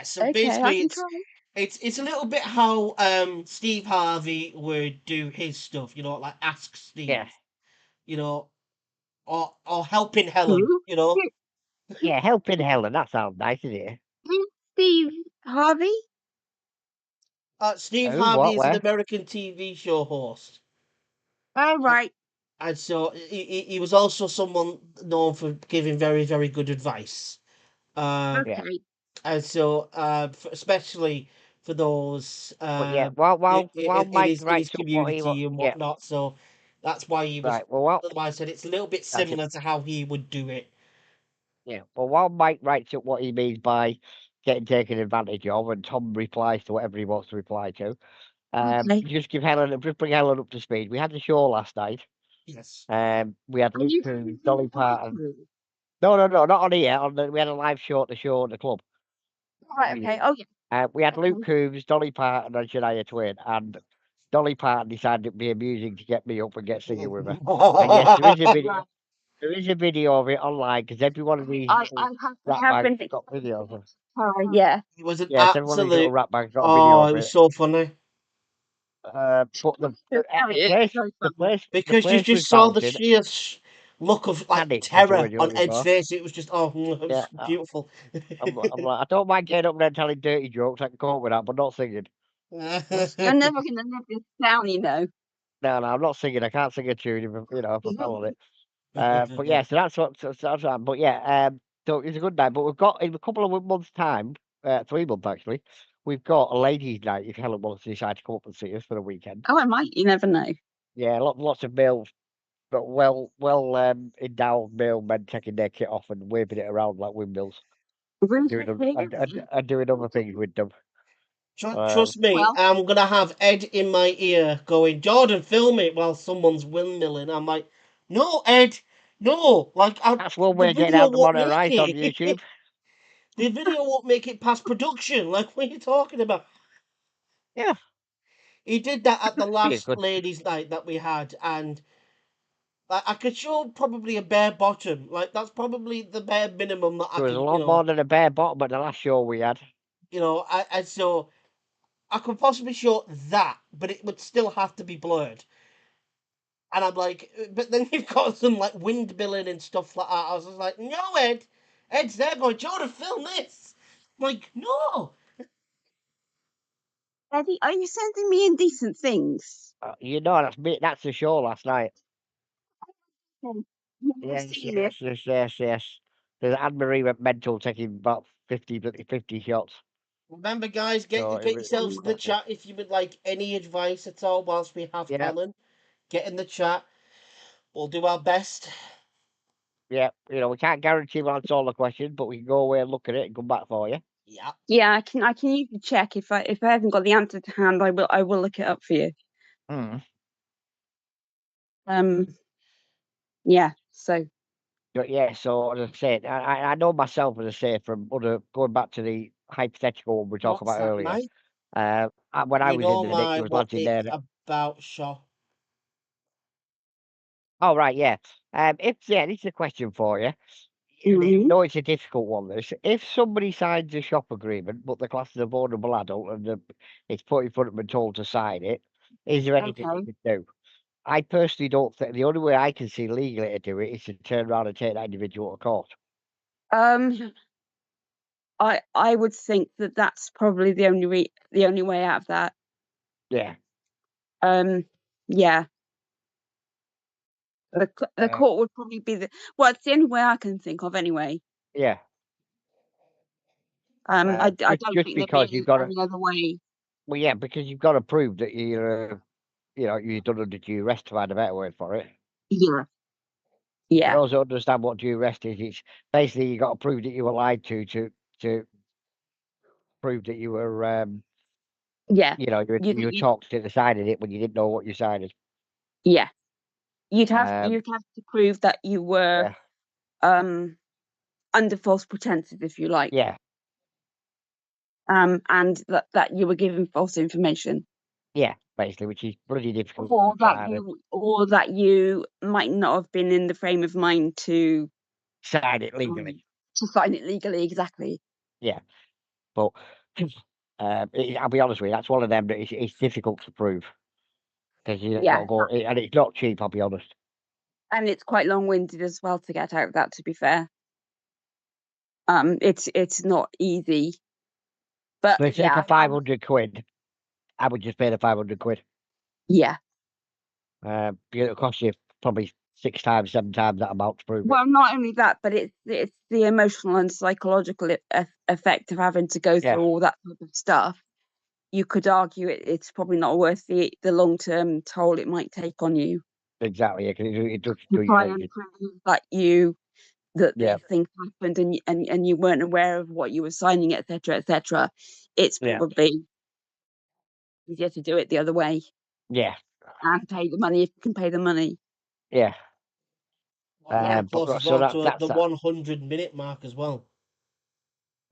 So Okay, I basically can try. it's a little bit how Steve Harvey would do his stuff. Like Ask Steve. Yeah, You know, or helping Helen. Who? yeah, helping Helen. That sounds nice, isn't it? Who's Steve Harvey? Steve Who? Harvey What? is an Where? American TV show host. Oh right. And so he was also someone known for giving very, very good advice. Yeah, Okay. And so, especially for those but yeah. While in Mike his writes up what he community and yeah, whatnot. So that's why he was. right. Well, That's why I said it's a little bit that's it. similar to how he would do it. Yeah. Well, while Mike writes up what he means by getting taken advantage of, and Tom replies to whatever he wants to reply to, Okay. just bring Helen up to speed. We had the show last night. Yes. We had Are Luke you Combs, talking Dolly about Parton. Crew? No, not on here. We had a live show at the club. Right. Okay. Oh yeah. We had Luke Okay. Combs, Dolly Parton, and Shania Twain. And Dolly Parton decided it'd be amusing to get me up and get singing with her. And yes, there is a video. Right. There is a video of it online because every one of these I little rap have bands been. got videos of. Yeah. It was an Yes, every one of these little absolute. rap bands got a video Oh, of it was it. so funny But the because you place was just saw the bouncing. sheer look of like Panic is the terror word you're on looking Ed's for. face. It was just it Yeah, was beautiful. I'm like, I don't mind getting up there and telling dirty jokes. I can cope with that, but not singing. You're never gonna live this down, you know. No, I'm not singing. I can't sing a tune if I fell on it. But yeah, so that's what. But yeah, so it's a good night. But we've got in a couple of months' time, 3 months actually, we've got a ladies' night. If Helen wants to decide to come up and see us for the weekend. Oh, I might. You never know. Yeah, lots of male, but endowed male men taking their kit off and waving it around like windmills, doing them, Really? and doing other things with them. Trust me, Well, I'm gonna have Ed in my ear going, Jordan, film it while someone's windmilling. I'm like, no, Ed, no. Like, That's one the way of getting video out the won't make monetize on it. YouTube. The video won't make it past production. Like, what are you talking about? Yeah, He did that at the be a last good. ladies' night that we had, and I could show probably a bare bottom. Like, that's probably the bare minimum that I There was a can, lot more than a bare bottom at the last show we had. so I could possibly show that, but it would still have to be blurred. And I'm like, but then you've got some like windmilling and stuff like that. I was just like, no, Ed. Ed's there going, Jordan, film this. I'm like, no. Eddie, are you sending me indecent things? That's me. That's the show last night. I've Yes, seen it. yes. There's Anne-Marie went mental taking about 50 shots. Remember, guys, So get yourselves in the chat if you would like any advice at all whilst we have yeah, Helen. Get in the chat. We'll do our best. yeah. We can't guarantee we'll answer all the questions, but we can go away and look at it and come back for you. Yeah. Yeah, I can usually check if I haven't got the answer to hand, I will look it up for you. Hmm. Yeah. So But yeah, so as I said, I know myself, as I say, from going back to the hypothetical one we talked What's about that, earlier. mate? When I You was in know the Nick, there was what lads in it's there. about, Shaw. Oh right, yeah. This is a question for you. Mhm. No, it's a difficult one. This, if somebody signs a shop agreement, but the class is a vulnerable adult and it's put in front of them and told to sign it, is there anything Okay. you can do? I personally don't think the only way I can see legally to do it is to turn around and take that individual to court. I would think that that's probably the only way out of that. Yeah. Yeah. The court would probably be it's the only way I can think of anyway. Yeah. I don't just think because there'd you've be got to, any other way. well, yeah, because you've got to prove that you're done under duress, to find a better word for it. Yeah. For Yeah. those who understand what duress is, it's basically you got to prove that you were lied to prove that you were Yeah. you were talked to the side of it when you didn't know what you signed. Yeah. You'd have Um, to prove that you were yeah, under false pretenses, if you like. yeah, And that you were given false information. yeah, basically, which is bloody difficult. Or that you might not have been in the frame of mind to sign it legally. To sign it legally, exactly. Yeah, but I'll be honest with you, that's one of them that it's difficult to prove because you got to go, and it's not cheap. I'll be honest. And it's quite long-winded as well to get out of that, to be fair. It's not easy. But For for 500 quid, I would just pay the 500 quid. Yeah. It'll cost you probably 6 times, 7 times that amount to prove it. Well, not only that, but it's the emotional and psychological effect of having to go through all that type of stuff. You could argue it's probably not worth the long-term toll it might take on you. Exactly, it does To try and prove that these things happened and you weren't aware of what you were signing, etc., etc. It's probably easier to do it the other way. Yeah. And pay the money if you can pay the money. Yeah. Close as well to the 100-minute mark as well.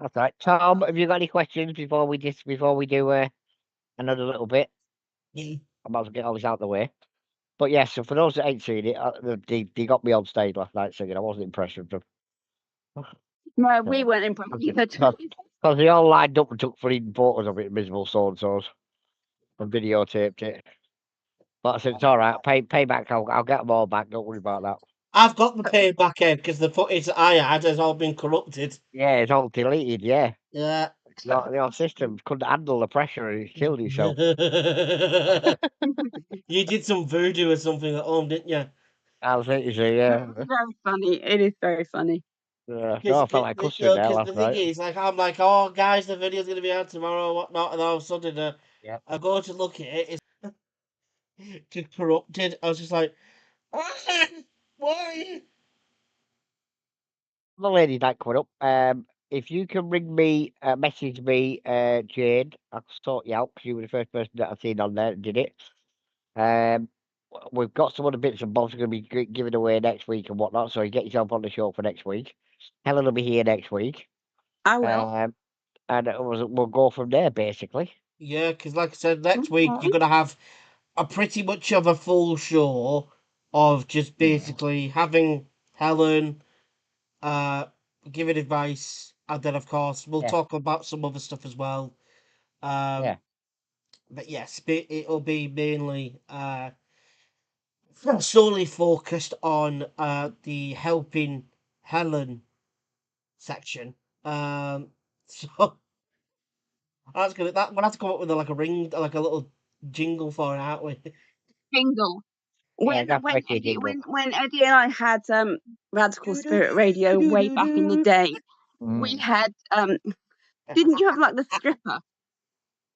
That's right. Tom, have you got any questions before we do another little bit? Yeah. I might as well get all this out of the way. But yeah, so for those that ain't seen it, they got me on stage last night singing. I wasn't impressed with them. No, we weren't impressed either. Because they all lined up and took freaking photos of it, miserable so-and-sos, and videotaped it. But I said, it's all right, pay back, I'll get them all back, don't worry about that. I've got the payback, Ed, because the footage that I had has all been corrupted. Yeah, it's all deleted, yeah. Yeah. Your system couldn't handle the pressure and he killed himself. You did some voodoo or something at home, didn't you? I think you see, yeah. It's very funny. It is very funny. No, I felt like cussing there Because last the thing night. is, like, I'm like, oh, guys, the video's gonna be out tomorrow, or whatnot, and all of a sudden, Yeah. I go to look at it, it's just corrupted. I was just like, why? The lady that coming up. If you can ring me, message me, Jane, I'll sort you out because you were the first person that I've seen on there that did it. We've got some other bits and bobs going to be given away next week and whatnot, so you get yourself on the show for next week. Helen will be here next week. I will. And we'll go from there, basically. Yeah, because like I said, next week Okay. you're gonna have a pretty much of a full show of just basically having Helen giving advice, and then of course we'll Yeah. talk about some other stuff as well. Yeah. But yes, it'll be mainly solely focused on the helping Helen section. So that's gonna we'll have to come up with like a little jingle for it, aren't we? Jingle. Yeah, that's what you did. When Eddie and I had Radical Spirit Radio way back in the day, we had didn't you have like the stripper?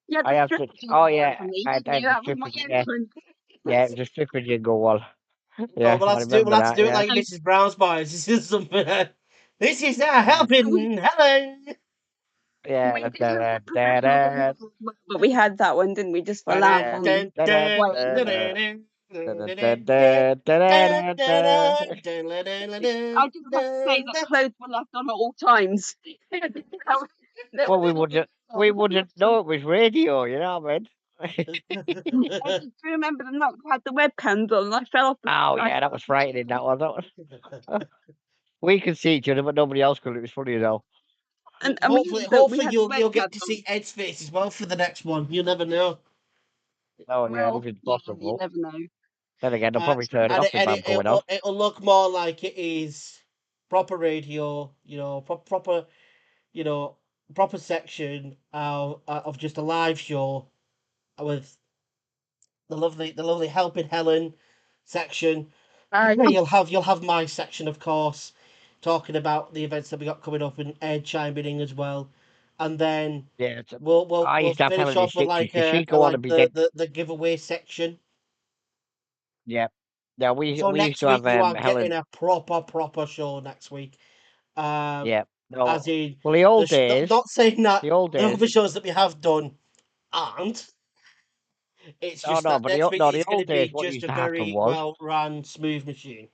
Yeah, I have to. Oh yeah, I had the that was my stripper. Yeah, entrance. yeah, it was a stripper jingle one. Oh, Yeah, we'll I have to do it. remember We'll have to that. do it Yeah. like Mrs. Brown's Boys. This is something. This is helping Helen. Yeah. We did have the professional jingles as well, but we had that one, didn't we? Just for laugh on Dun, dun, way. dun, dun, dun, I just have to say that clothes were left on at all times. Well, we wouldn't know it was radio. You know what I mean? I do remember the night we had the webcams on and I fell off the Oh yeah, that was frightening. That was. We could see each other, but nobody else could. It was funny though. and Hopefully you'll get to see Ed's face as well for the next one. You never know. Oh yeah, Well, anything's yeah, possible. you never know. Then again, they'll probably turn it And off if I'm going on. it'll look more like it is proper radio. You know, proper. You know, proper section of just a live show with the lovely helping Helen section. You'll have my section, of course, talking about the events that we got coming up, and Ed chiming in as well, and then Yeah, we'll I used to have finish Helen in off with like stitches. She'd go on and be dead. the giveaway section. Yeah, yeah. We So used next to week have you are Helen. getting a proper show next week. Yeah. No. As in Well, the old days. not saying that The old the other days. shows that we have done aren't. It's just that but next week the it's going old to be days, what just used a to happen very was. well-run, smooth machine.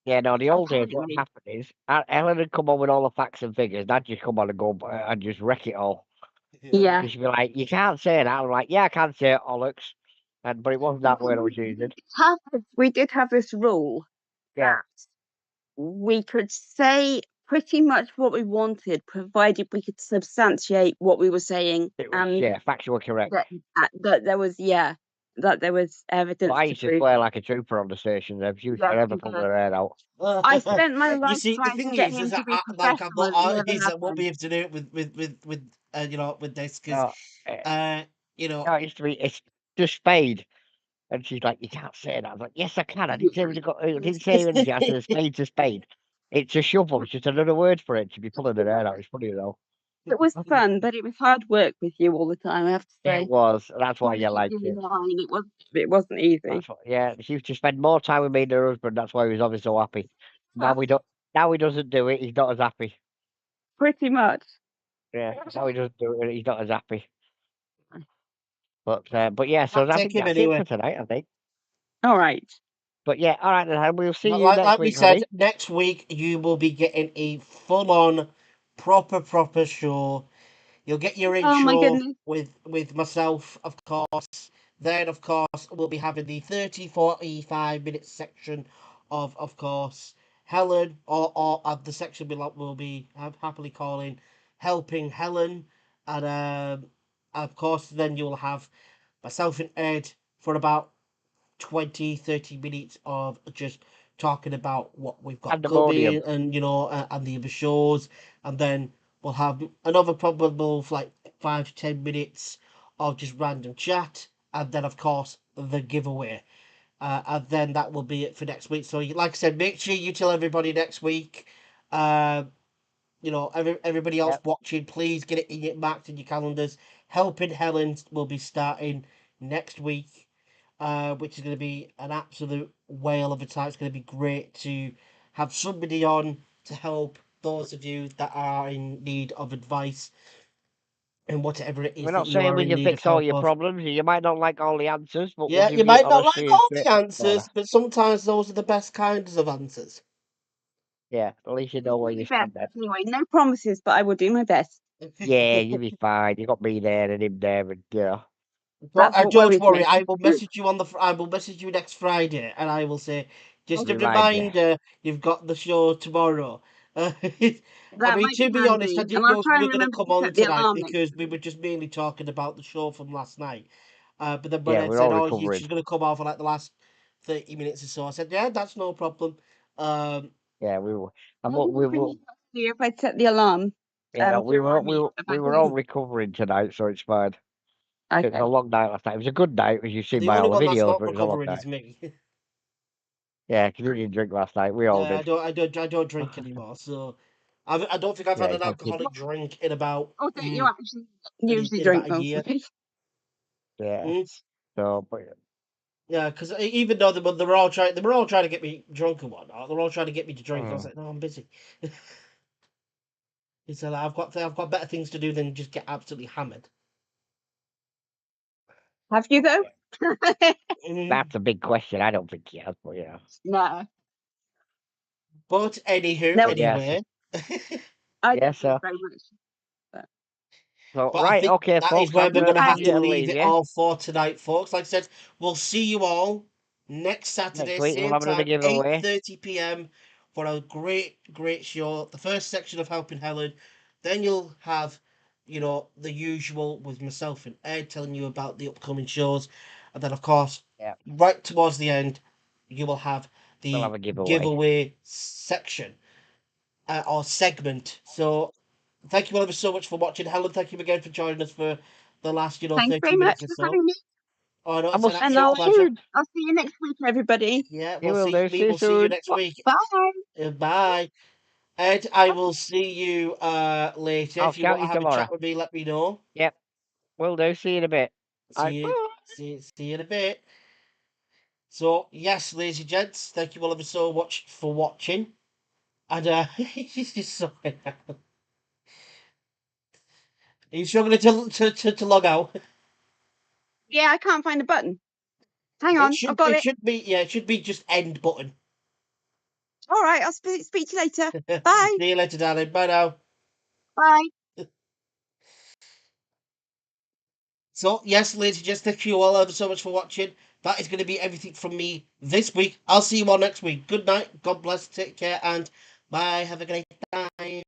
Yeah, no, the old days, what Absolutely. happened is Helen would come on with all the facts and figures, and I'd just come on and go and just wreck it all. Yeah. She'd be like, "You can't say that." I'm like, "Yeah, I can say it, Alex," but it wasn't that word I was using. We did have this rule Yeah, that we could say pretty much what we wanted, provided we could substantiate what we were saying, it was and factual correct. that there was that there was evidence But I to used to prove. swear like a trooper on the station. If you Yes, ever you pulled did. their hair out. I spent my You life see, the trying to thing get is him to be like I'm professional. not It never I won't be happened. able to do it with you know with this because No, you know no, it used to be it's just spade. And she's like, "You can't say that." I was like, "Yes, I can. I didn't say I didn't say anything. I said a spade's a spade. It's a shovel. It's just another word for it." She'd be pulling her hair out. It's funny though. It was fun, but it was hard work with you all the time, I have to say. It was. That's why you Keeping liked you it. in line, it wasn't easy. That's what, yeah, she used to spend more time with me than her husband. That's why he was obviously so happy. Now we don't. Now he doesn't do it. He's not as happy. Pretty much. Yeah. Now he doesn't do it. He's not as happy. But yeah. So Can't I take think him that's anywhere. it for tonight. I think. All right. But yeah. All right then. We'll see But you next like we week, said, honey. next week you will be getting a full-on, proper show. You'll get your Oh my intro goodness. with myself, of course. Then, of course, we'll be having the 30, 45 minute section of course, Helen, or the section we'll be happily calling Helping Helen. And, of course, then you'll have myself and Ed for about 20, 30 minutes of just talking about what we've got Pandemonium. coming and, you know, and the other shows. And then we'll have another probable like 5 to 10 minutes of just random chat, and then of course the giveaway. And then that will be it for next week. So, like I said, make sure you tell everybody next week. Everybody else watching, please get it marked in your calendars. Helping Helen will be starting next week, which is going to be an absolute whale of a time. It's going to be great to have somebody on to help those of you that are in need of advice and whatever it is We're that not you saying are we in can need of fix all help your of. problems. You might not like all the answers, but we'll Yeah, give you you might not honesty like and all the straight answers, but sometimes those are the best kinds of answers. Yeah, at least you know where you Best stand then. anyway. No promises, but I will do my best. Yeah, you'll be fine. You got me there and him there, and That's what Don't worries worry, me. I will message you I will message you next Friday, and I will say, just a remind you. reminder, you've got the show tomorrow. I That mean, might to be be honest, I handy, and didn't I'll know if try you and were going to remember come to on set the tonight alarm next because we week. were just mainly talking about the show from last night. But then when Yeah, I we're said, all "Oh, recovering. she's going to come on for like the last 30 minutes or so," I said, "Yeah, that's no problem." Yeah, we will. I And will we will. finish here if I set the alarm. Yeah, To we remind me about were all recovering tonight, so it's fine. It was a Okay. long night last night. It was a good night, as you've seen The by only all the one that's videos, not but it was a long recovering night. is me. Yeah, because you didn't drink last night. We all Yeah, did. I don't drink anymore, so I don't think I've Yeah, had you an can keep. alcoholic drink in about Oh, don't you actually usually in about drink a year. mostly? Yeah. Mm. So, but Yeah, because even though they were all trying to get me drunk and whatnot, they were all trying to get me to drink. I was like, no, I'm busy. He said, I've got better things to do than just get absolutely hammered. Have you though? Mm. that's a big question. I don't think he has, but yeah. No. But anywho, No, Yes. anyway. I Yes, don't sir. drink very much. So, But I right, think okay, that is folks, where I'm we're going going to to have hand to you and leave leave it you. all for tonight, folks. Like I said, we'll see you all next Saturday, Next week, we'll same have another time, giveaway. 8:30 p.m. for a great show. The first section of Helping Helen. Then you'll have, the usual with myself and Ed telling you about the upcoming shows. And then, of course, Yeah, right towards the end, you will have we'll the have a giveaway. giveaway section or segment. So thank you all ever so much for watching. Helen, thank you again for joining us for the last, Thanks 30 very minutes much or for so. having me. Oh, no, And it's we'll an see And you absolute pleasure. soon. I'll see you next week, everybody. Yeah, You will do. See you we'll see you soon. next week. Bye. Bye. Ed, I will see you later. I'll If you shout want you to have a tomorrow. chat with me, let me know. Yep, will do. See you in a bit. See you in a bit. So, yes, ladies and gents, thank you all ever so much for watching. And he's just so Are you struggling to log out? Yeah, I can't find the button. Hang on, I've got it. It should be just end button. All right, I'll speak to you later. Bye. See you later, darling. Bye now. Bye. So, yes, ladies and gents, thank you all ever so much for watching. That is going to be everything from me this week. I'll see you all next week. Good night. God bless. Take care. And bye. Have a great time.